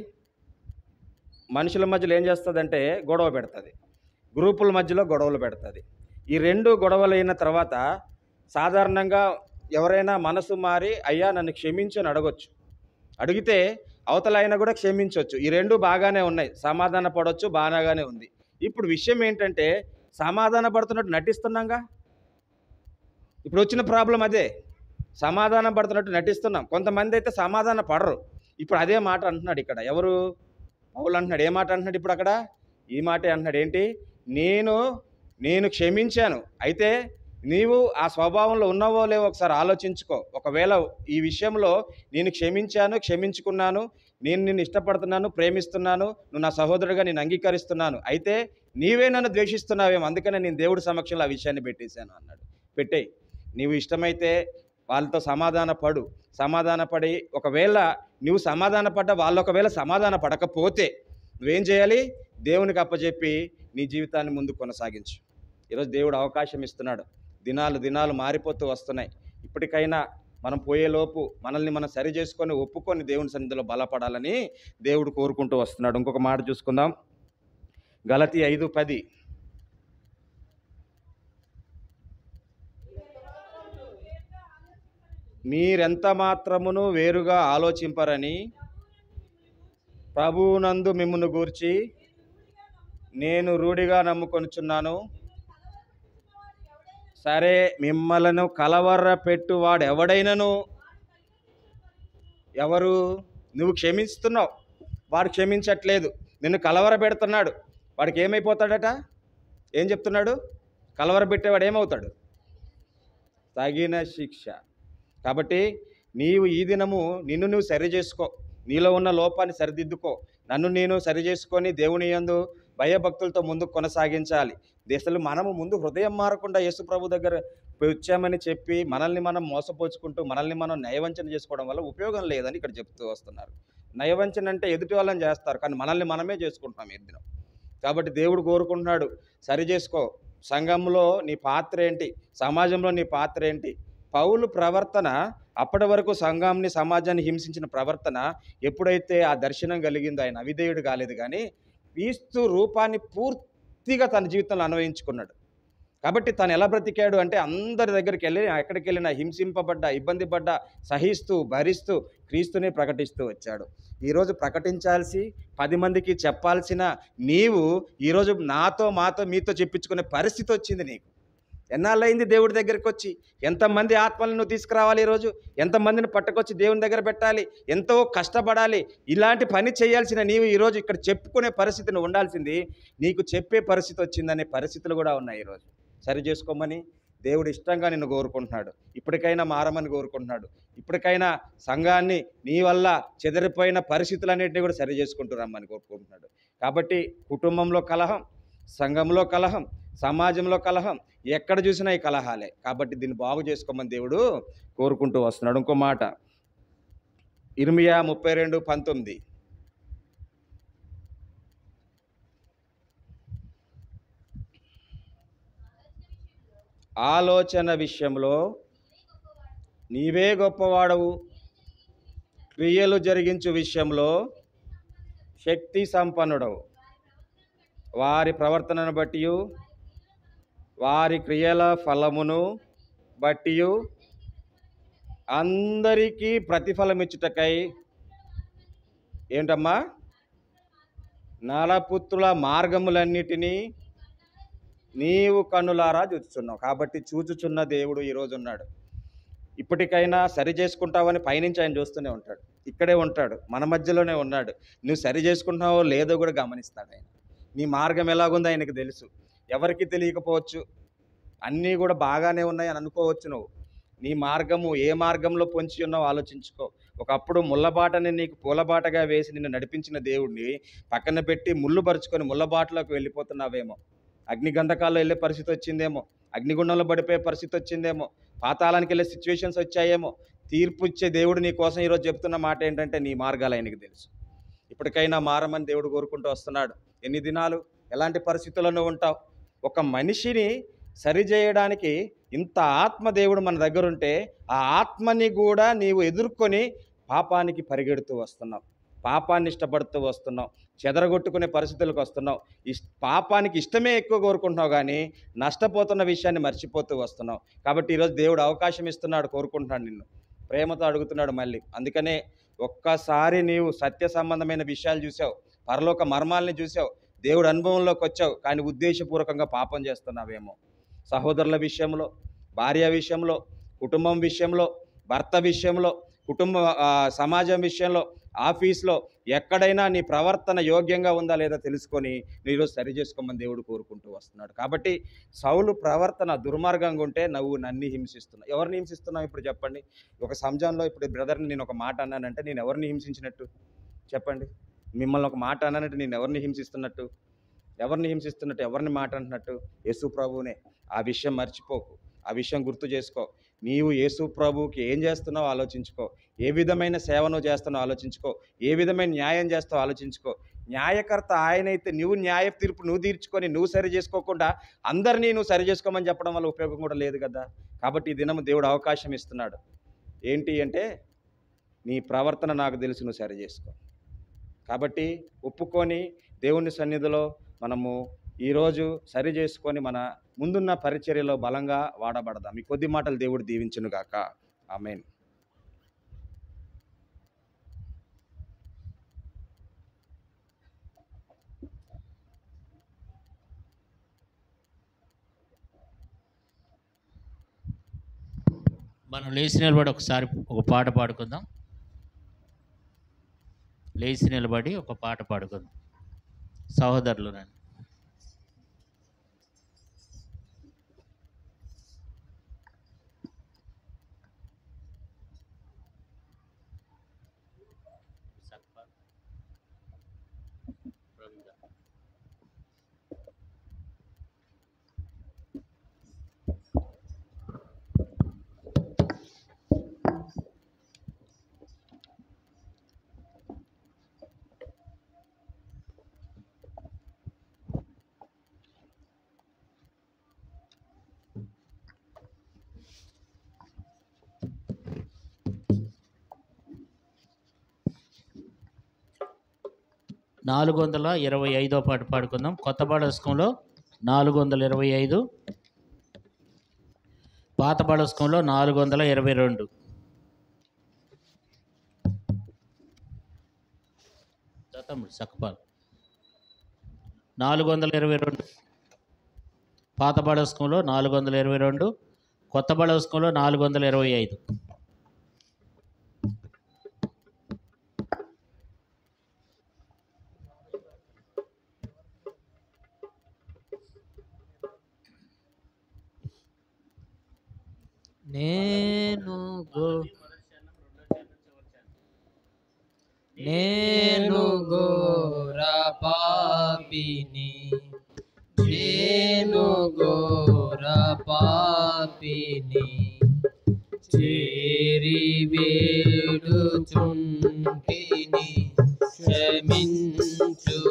మనుషుల మధ్యలో ఏం చేస్తుందంటే గొడవ పెడుతుంది, గ్రూపుల మధ్యలో గొడవలు పెడుతుంది. ఈ 2 గొడవలు అయిన తర్వాత సాధారణంగా ఎవరైనా మనసు మారి అయ్యా నన్ను క్షమించు అని అడగొచ్చు. అడిగితే అవతల ఆయన కూడా క్షమించవచ్చు. ఈ 2 బాగానే ఉన్నాయి, సమాధాన పడవచ్చు, బాగానే ఉంది. ఇప్పుడు విషయం ఏంటంటే సమాధాన పడుతున్నట్టు నటిస్తున్నాంగా. ఇప్పుడు వచ్చిన ప్రాబ్లం అదే, సమాధానం పడుతున్నట్టు నటిస్తున్నాం. కొంతమంది అయితే సమాధాన పడరు. ఇప్పుడు అదే మాట అంటున్నాడు ఇక్కడ. ఎవరు? పౌలు అంటున్నాడు. ఏ మాట అంటున్నాడు ఇప్పుడు అక్కడ? ఈ మాటే అంటున్నాడు. ఏంటి? నేను క్షమించాను. అయితే నీవు ఆ స్వభావంలో ఉన్నావో లేవో ఒకసారి ఆలోచించుకో. ఒకవేళ ఈ విషయంలో నేను క్షమించుకున్నాను, నేను నిన్ను ఇష్టపడుతున్నాను, ప్రేమిస్తున్నాను, నువ్వు నా సహోదరుడిగా నేను అంగీకరిస్తున్నాను, అయితే నీవే నన్ను ద్వేషిస్తున్నావేమో, అందుకనే నేను దేవుడి సమక్షంలో ఆ విషయాన్ని పెట్టేశాను అన్నాడు. పెట్టేయి. నీవు ఇష్టమైతే వాళ్ళతో సమాధానపడి ఒకవేళ నువ్వు సమాధానపడ్డా వాళ్ళు ఒకవేళ సమాధాన పడకపోతే నువ్వేం చేయాలి? దేవునికి అప్పచెప్పి నీ జీవితాన్ని ముందు కొనసాగించు. ఈరోజు దేవుడు అవకాశం ఇస్తున్నాడు. దినాలు మారిపోతూ వస్తున్నాయి. ఇప్పటికైనా మనం పోయేలోపు మనల్ని మనం సరి చేసుకొని ఒప్పుకొని దేవుని సన్నిధిలో బలపడాలని దేవుడు కోరుకుంటూ వస్తున్నాడు. ఇంకొక మాట చూసుకుందాం. గలతీ 5:10. మీరెంత మాత్రమును వేరుగా ఆలోచింపరని ప్రభువునందు మిమ్మును గూర్చి నేను రూఢిగా నమ్ముకొనుచున్నాను. సరే, మిమ్మలను కలవర పెట్టువాడు ఎవడైనను, ఎవరు? నువ్వు క్షమిస్తున్నావు, వాడు క్షమించట్లేదు, నిన్ను కలవర పెడుతున్నాడు. వాడికి ఏమైపోతాడట? ఏం చెప్తున్నాడు? కలవర పెట్టేవాడు ఏమవుతాడు? తగిన శిక్ష. కాబట్టి నీవు ఈ దినము నిన్ను నువ్వు సరి చేసుకో, నీలో ఉన్న లోపాన్ని సరిదిద్దుకో. నన్ను నేను సరి చేసుకొని దేవుని యందు భయభక్తులతో ముందుకు కొనసాగించాలి. అసలు మనము ముందు హృదయం మారకుండా యేసు ప్రభు దగ్గర వచ్చామని చెప్పి మనల్ని మనం మోసపోచుకుంటూ మనల్ని మనం నయవంచన చేసుకోవడం వల్ల ఉపయోగం లేదని ఇక్కడ చెప్తూ వస్తున్నారు. నయవంచన అంటే ఎదుటి వాళ్ళని చేస్తారు, కానీ మనల్ని మనమే చేసుకుంటున్నాం ఈ దినం. కాబట్టి దేవుడు కోరుకుంటున్నాడు, సరి చేసుకో. సంఘంలో నీ పాత్ర ఏంటి? సమాజంలో నీ పాత్ర ఏంటి? పౌలు ప్రవర్తన అప్పటి వరకు సంఘాన్ని సమాజాన్ని హింసించిన ప్రవర్తన ఎప్పుడైతే ఆ దర్శనం కలిగిందో ఆయన అవిధేయుడు కాలేదు, కానీ క్రీస్తు రూపాన్ని పూర్తిగా తన జీవితంలో అన్వయించుకున్నాడు. కాబట్టి తను ఎలా బ్రతికాడు అంటే అందరి దగ్గరికి వెళ్ళి ఎక్కడికి వెళ్ళినా హింసింపబడ్డా, ఇబ్బంది పడ్డా, సహిస్తూ భరిస్తూ క్రీస్తుని ప్రకటిస్తూ వచ్చాడు. ఈరోజు ప్రకటించాల్సి 10 మందికి చెప్పాల్సిన నీవు ఈరోజు మాతో మీతో చెప్పించుకునే పరిస్థితి వచ్చింది నీకు. ఎన్నాళ్ళయింది దేవుడి దగ్గరికి వచ్చి? ఎంతమంది ఆత్మలను నువ్వు తీసుకురావాలి? ఈరోజు ఎంతమందిని పట్టుకొచ్చి దేవుని దగ్గర పెట్టాలి? ఎంతో కష్టపడాలి. ఇలాంటి పని చేయాల్సిన నీవు ఈరోజు ఇక్కడ చెప్పుకునే పరిస్థితిని ఉండాల్సింది నీకు చెప్పే పరిస్థితి వచ్చిందనే పరిస్థితులు కూడా ఉన్నాయి. ఈరోజు సరి చేసుకోమని దేవుడు ఇష్టంగా నిన్ను కోరుకుంటున్నాడు. ఇప్పటికైనా మారమని కోరుకుంటున్నాడు. ఇప్పటికైనా సంఘాన్ని నీ వల్ల చెదిరిపోయిన పరిస్థితులన్నింటినీ కూడా సరి చేసుకుంటూ రమ్మని కోరుకుంటున్నాడు. కాబట్టి కుటుంబంలో కలహం, సంఘంలో కలహం, సమాజంలో కలహం, ఎక్కడ చూసినా ఈ కలహాలే. కాబట్టి దీన్ని బాగు చేసుకోమని దేవుడు కోరుకుంటూ వస్తున్నాడు. ఇంకో మాట, ఇర్మియా 32:19. ఆలోచన విషయంలో నీవే గొప్పవాడవు, క్రియలు జరిగించు విషయంలో శక్తి సంపన్నుడవు. వారి ప్రవర్తనను బట్టి వారి క్రియల ఫలమును బట్టి అందరికీ ప్రతిఫలం ఇచ్చుటకై ఏంటమ్మా? నరపుత్రుల మార్గములన్నిటినీ నీవు కన్నులారా చూచుచున్నావు. కాబట్టి చూచుచున్న దేవుడు ఈరోజు ఉన్నాడు. ఇప్పటికైనా సరి చేసుకుంటావని పైనుంచి ఆయన చూస్తూనే ఉంటాడు. ఇక్కడే ఉంటాడు, మన మధ్యలోనే ఉన్నాడు. నువ్వు సరి చేసుకుంటున్నావో లేదో కూడా గమనిస్తాడు ఆయన. నీ మార్గం ఎలాగుందో ఆయనకు తెలుసు. ఎవరికి తెలియకపోవచ్చు, అన్నీ కూడా బాగానే ఉన్నాయని అనుకోవచ్చు. నువ్వు నీ మార్గము ఏ మార్గంలో పొంచి ఉన్నావో ఆలోచించుకో. ఒకప్పుడు ముళ్ళబాటని నీకు పూలబాటగా వేసి నిన్ను నడిపించిన దేవుడిని పక్కన పెట్టి ముళ్ళు పరుచుకొని ముళ్ళబాటలోకి వెళ్ళిపోతున్నావేమో. అగ్నిగంధకాల్లో వెళ్ళే పరిస్థితి వచ్చిందేమో, అగ్నిగుండంలో పడిపోయే పరిస్థితి వచ్చిందేమో, పాతాళానికి వెళ్ళే సిచ్యువేషన్స్ వచ్చాయేమో. తీర్పు ఇచ్చే దేవుడు నీ కోసం ఈరోజు చెప్తున్న మాట ఏంటంటే, నీ మార్గాలు ఆయనకి తెలుసు. ఇప్పటికైనా మారమని దేవుడు కోరుకుంటూ వస్తున్నాడు. ఎన్ని దినాలు ఎలాంటి పరిస్థితుల్లో ఉంటావు? ఒక మనిషిని సరిచేయడానికి ఇంత ఆత్మ దేవుడు మన దగ్గర ఉంటే, ఆ ఆత్మని కూడా నీవు ఎదుర్కొని పాపానికి పరిగెడుతూ వస్తున్నావు, పాపాన్ని ఇష్టపడుతూ వస్తున్నావు, చెదరగొట్టుకునే పరిస్థితులకు వస్తున్నావు. పాపానికి ఇష్టమే ఎక్కువ కోరుకుంటున్నావు, కానీ నష్టపోతున్న విషయాన్ని మర్చిపోతూ వస్తున్నావు. కాబట్టి ఈరోజు దేవుడు అవకాశం ఇస్తున్నాడు, కోరుకుంటున్నాడు, నిన్ను ప్రేమతో అడుగుతున్నాడు మళ్ళీ. అందుకనే ఒక్కసారి నీవు సత్య సంబంధమైన విషయాలు చూసావు, పరలోక మర్మాలని చూసావు, దేవుడు అనుభవంలోకి వచ్చావు, కానీ ఉద్దేశపూర్వకంగా పాపం చేస్తున్నావేమో. సహోదరుల విషయంలో, భార్య విషయంలో, కుటుంబం విషయంలో, భర్త విషయంలో, సమాజం విషయంలో, ఆఫీస్లో ఎక్కడైనా నీ ప్రవర్తన యోగ్యంగా ఉందా లేదా తెలుసుకొని నీరు సరి చేసుకోమని దేవుడు కోరుకుంటూ వస్తున్నాడు. కాబట్టి సౌలు ప్రవర్తన దుర్మార్గంగా ఉంటే నువ్వు నన్ను హింసిస్తున్నావు. ఎవరిని హింసిస్తున్నావు ఇప్పుడు చెప్పండి? ఒక సంజాన్లో ఇప్పుడు బ్రదర్ని నేను ఒక మాట అన్నానంటే నేను ఎవరిని హింసించినట్టు చెప్పండి? మిమ్మల్ని ఒక మాట అన్నానంటే నేను ఎవరిని హింసిస్తున్నట్టు? ఎవరిని మాట అంటున్నట్టు? యేసు ప్రభువునే. ఆ విషయం మర్చిపోకు, ఆ విషయం గుర్తు చేసుకో. నీవు యేసు ప్రభువుకి ఏం చేస్తున్నావు ఆలోచించుకో, ఏ విధమైన సేవను చేస్తున్నావు ఆలోచించుకో, ఏ విధమైన న్యాయం చేస్తావు ఆలోచించుకో. న్యాయకర్త ఆయనైతే నువ్వు న్యాయ తీర్పు నువ్వు తీర్చుకొని నువ్వు సరి చేసుకోకుండా అందరినీ నువ్వు సరి చేసుకోమని చెప్పడం వల్ల ఉపయోగం కూడా లేదు కదా. కాబట్టి ఈ దినము దేవుడు అవకాశం ఇస్తున్నాడు. ఏంటి అంటే, నీ ప్రవర్తన నాకు తెలుసు, నువ్వు సరి చేసుకో. కాబట్టి ఒప్పుకొని దేవుని సన్నిధిలో మనము ఈరోజు సరి చేసుకొని మన ముందున్న పరిచర్యలో బలంగా వాడబడదాం. ఈ కొద్ది మాటలు దేవుడు దీవించునుగాక. ఆమేన్. మనం లేచి నిలబడి ఒకసారి ఒక పాట పాడుకుందాం. లేచి నిలబడి ఒక పాట పాడుకుందాం సహోదరులు. రండి. నాలుగు 425 పాట పాడుకుందాం. కొత్త పాడస్కంలో 425, పాత పాడస్కంలో 422. సక్పాల్ 422, పాత పాడస్కంలో 422, కొత్త పాడస్కంలో 425. నేను ఘోర పాపిని, నేను ఘోర పాపిని, చేరి వేడుచుంటిని క్షమించుము,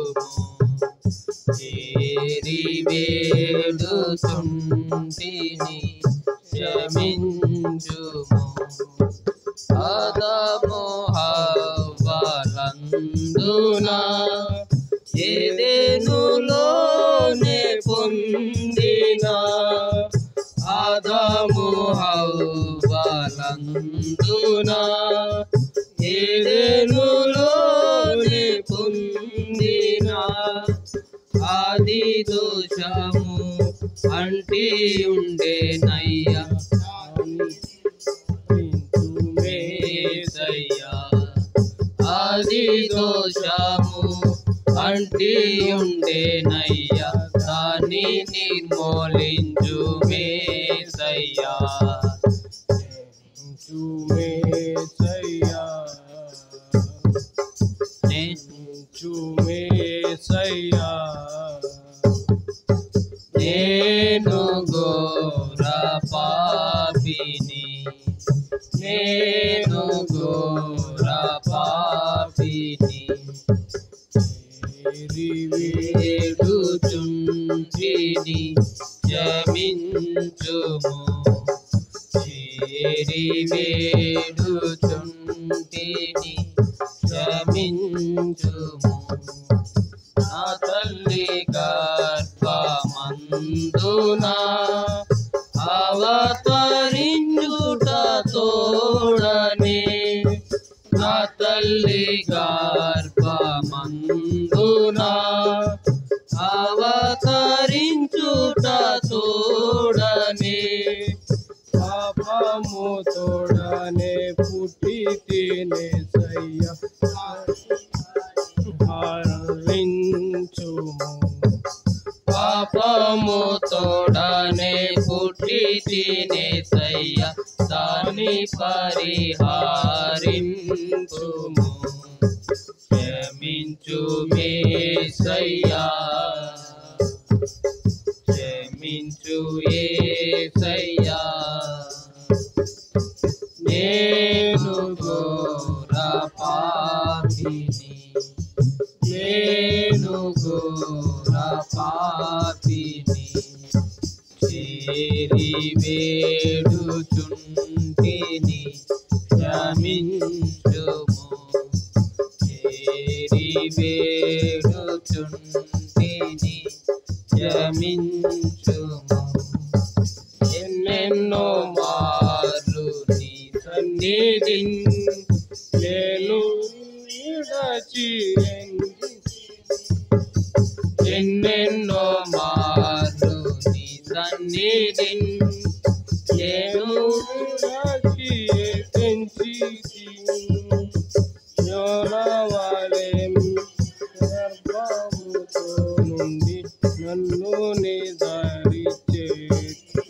చేరి వేడుచుంటిని క్షమించుము. ఆదాము హవ్వలందున ఏదెనులోనే పొందిన, ఆదాము హవ్వలందున ఏదెనులోనే పొందిన ఆది దోషము అంటి ఉండేనయ్యా, ఆది దోషము అంటి ఉండేనయ్యా, దాన్ని నిర్మూలించు మేసయ్యా, మేసయ్యా. నేను ఘోర పాపిని, నేను ఘోర పాపిని, వేడుచుంటిని క్షమించుము, చేరి వేడుచుంటిని క్షమించుము. నా తల్లి గర్భమందున అవతరించుట తోడనే, నా తల్లి గర్భమందున అవతరించుట తోడనే, పాపము తోడనే పుట్టి తినేసయ్య హరించుము. పాపము తోడనే పుట్టి తినేసయ్య దాని పరిహారించుము. క్షమించు యేసయ్యా, క్షమించు యేసయ్యా. నేను ఘోర పాపిని, నేను ఘోర పాపిని, చేరి వేడుచుంటిని క్షమించుము, చేరి వేడుచుంటిని క్షమించుము. ఎన్నెన్నో మార్లు నీ సన్నిధి నేను విడచి ఎన్నెన్నో మార్లు నీ సన్నిధి నేను విడచి పెంచి యోనవాలే గర్భముతో నుండి నన్ను నీ దారి చేర్చు.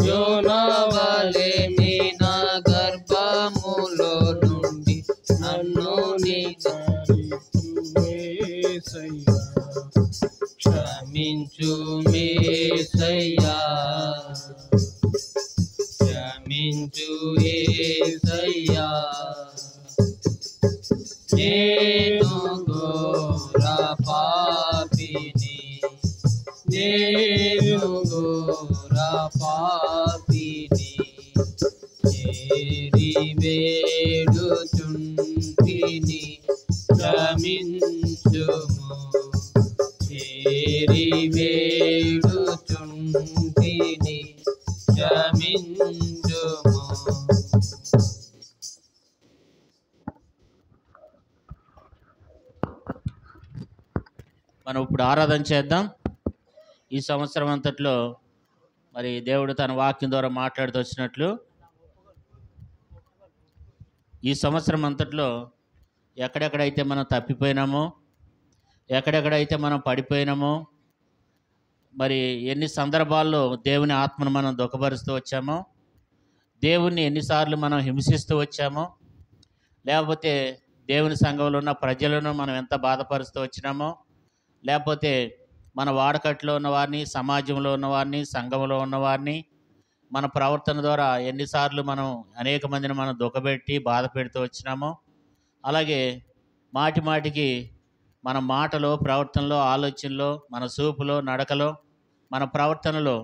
యోనవలె మీనా గర్భములో నుండి నన్ను నీ యేసయ్యా, క్షమించు యేసయ్యా, క్షమించు యేసయ్యా. నేను ఘోర పాపిని, నేను ఘోర పాపిని, చేరి వేడుచుంటిని క్షమించుము, చేరి వేడుచుంటిని క్షమించుము. మనం ఇప్పుడు ఆరాధన చేద్దాం. ఈ సంవత్సరం అంతట్లో మరి దేవుడు తన వాక్యం ద్వారా మాట్లాడుతూ వచ్చినట్లు ఈ సంవత్సరం అంతట్లో ఎక్కడెక్కడైతే మనం తప్పిపోయినామో, ఎక్కడెక్కడైతే మనం పడిపోయినామో, మరి ఎన్ని సందర్భాల్లో దేవుని ఆత్మను మనం దుఃఖపరుస్తూ వచ్చామో, దేవుణ్ణి ఎన్నిసార్లు మనం హింసిస్తూ వచ్చామో, లేకపోతే దేవుని సంఘంలో ఉన్న ప్రజలను మనం ఎంత బాధపరుస్తూ వచ్చినామో, లేకపోతే మన వాడకట్లో ఉన్నవారిని, సమాజంలో ఉన్నవారిని, సంఘంలో ఉన్నవారిని మన ప్రవర్తన ద్వారా ఎన్నిసార్లు మనం అనేక మందిని మనం దుఃఖపెట్టి బాధ పెడుతూ వచ్చినామో, అలాగే మాటి మాటికి మన మాటలో, ప్రవర్తనలో, ఆలోచనలో, మన చూపులో, నడకలో, మన ప్రవర్తనలో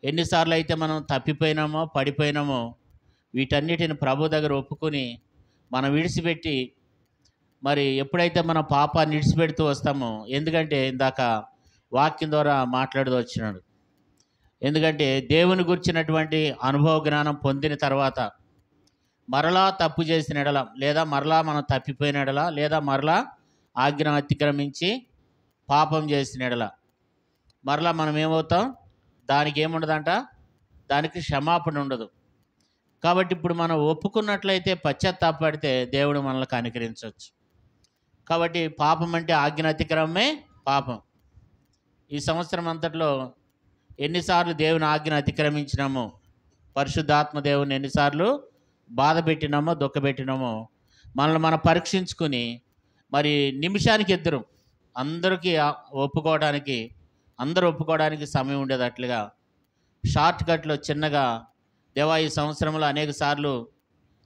ఎన్నిసార్లు అయితే మనం తప్పిపోయినామో, పడిపోయినామో, వీటన్నిటిని ప్రభు దగ్గర ఒప్పుకొని మనం విడిచిపెట్టి మరి ఎప్పుడైతే మన పాపాన్ని విడిచిపెడుతూ వస్తామో, ఎందుకంటే ఇందాక వాక్యం ద్వారా మాట్లాడుతూ వచ్చినాడు, ఎందుకంటే దేవుని గురించినటువంటి అనుభవ జ్ఞానం పొందిన తర్వాత మరలా తప్పు చేసిన ఎడల, లేదా మరలా మనం తప్పిపోయిన ఎడల, లేదా మరలా ఆజ్ఞ అతిక్రమించి పాపం చేసిన ఎడల మరలా మనం ఏమవుతాం? దానికి ఏముండదంట, దానికి క్షమాపణ ఉండదు. కాబట్టి ఇప్పుడు మనం ఒప్పుకున్నట్లయితే, పశ్చాత్తాపడితే దేవుడు మనల్ని కనికరించవచ్చు. కాబట్టి పాపం అంటే ఆజ్ఞ అతిక్రమమే పాపం. ఈ సంవత్సరం అంతట్లో ఎన్నిసార్లు దేవుని ఆజ్ఞను అతిక్రమించినామో, పరిశుద్ధాత్మ దేవుని ఎన్నిసార్లు బాధ పెట్టినామో, దుఃఖపెట్టినామో మనల్ని మనం పరీక్షించుకుని మరి నిమిషానికి ఇద్దరు అందరికీ ఒప్పుకోవడానికి అందరూ ఒప్పుకోవడానికి సమయం ఉండేటట్లుగా షార్ట్ కట్లో చిన్నగా, దేవా ఈ సంవత్సరంలో అనేక సార్లు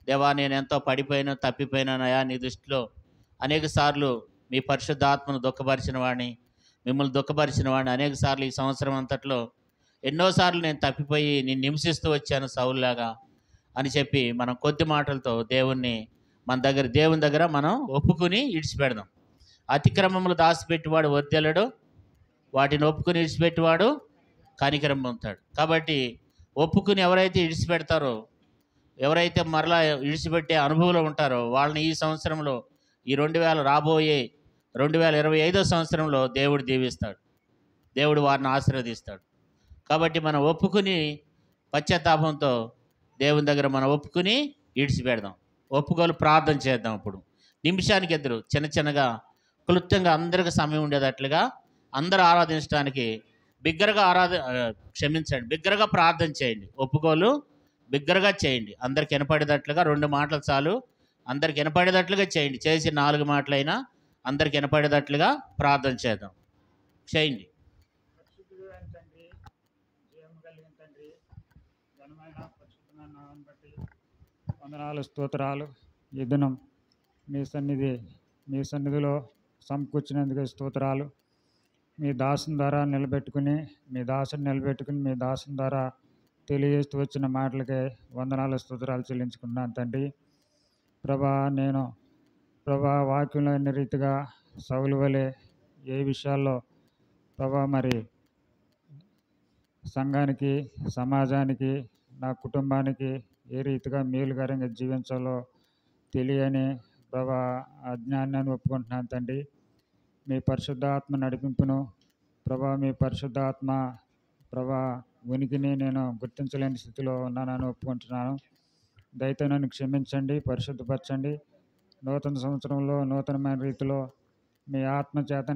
దేవా నేను ఎంతో పడిపోయినా తప్పిపోయినానయా నీ దృష్టిలో, అనేక సార్లు మీ పరిశుద్ధాత్మను దుఃఖపరిచిన వాడిని, మిమ్మల్ని దుఃఖపరిచిన వాడిని అనేక సార్లు ఈ సంవత్సరం అంతట్లో ఎన్నోసార్లు నేను తప్పిపోయి నేను హింసిస్తూ వచ్చాను సౌలులాగా అని చెప్పి మనం కొద్ది మాటలతో దేవుని దగ్గర మనం ఒప్పుకుని ఇడిచిపెడదాం. అతిక్రమములు దాచిపెట్టివాడు వర్దెలడు, వాటిని ఒప్పుకుని ఇడిచిపెట్టివాడు కనికరం పొందుతాడు. కాబట్టి ఒప్పుకుని ఎవరైతే ఇడిచిపెడతారో, ఎవరైతే మరలా ఇడిచిపెట్టే అనుభవంలో ఉంటారో వాళ్ళని ఈ సంవత్సరంలో, ఈ 2025 సంవత్సరంలో దేవుడు దీవిస్తాడు, దేవుడు వారిని ఆశీర్వదిస్తాడు. కాబట్టి మనం ఒప్పుకుని పశ్చాత్తాపంతో దేవుని దగ్గర మనం ఒప్పుకుని ఇడిచిపెడదాం. ఒప్పుకోలు ప్రార్థన చేద్దాం. అప్పుడు నిమిషానికి ఎదురు చిన్నగా క్లుప్తంగా అందరికీ సమయం ఉండేటట్లుగా అందరూ ఆరాధించడానికి బిగ్గరగా ప్రార్థన చేయండి. ఒప్పుకోలు బిగ్గరగా చేయండి. అందరికి వినపడేటట్లుగా 2 మాటలు చాలు, అందరికి వినపడేటట్లుగా చేయండి. చేసి 4 మాటలైనా అందరికి వినపడేటట్లుగా ప్రార్థన చేద్దాం. చేయండి. వందనాలు, స్తోత్రాలు. ఈ దినం మీ సన్నిధిలో సమకూర్చినందుకు స్తోత్రాలు. మీ దాసుని ద్వారా నిలబెట్టుకుని మీ దాసుని ద్వారా తెలియజేస్తూ వచ్చిన మాటలకే వందనాలు, స్తోత్రాలు చెల్లించుకుంటున్నాను తండ్రి. నేను వాక్యంలో అన్ని రీతిగా సౌలు వలె ఏ విషయాల్లో మరి సంఘానికి, సమాజానికి, నా కుటుంబానికి ఏ రీతిగా మేలుకరంగా జీవించాలో తెలియని అజ్ఞానాన్ని ఒప్పుకుంటున్నాను తండ్రి. మీ పరిశుద్ధాత్మ నడిపింపును మీ పరిశుద్ధాత్మ ఉనికిని నేను గుర్తించలేని స్థితిలో ఉన్నానని ఒప్పుకుంటున్నాను. దయతో నన్ను క్షమించండి, పరిశుద్ధపరచండి. నూతన సంవత్సరంలో నూతనమైన రీతిలో మీ ఆత్మ చేత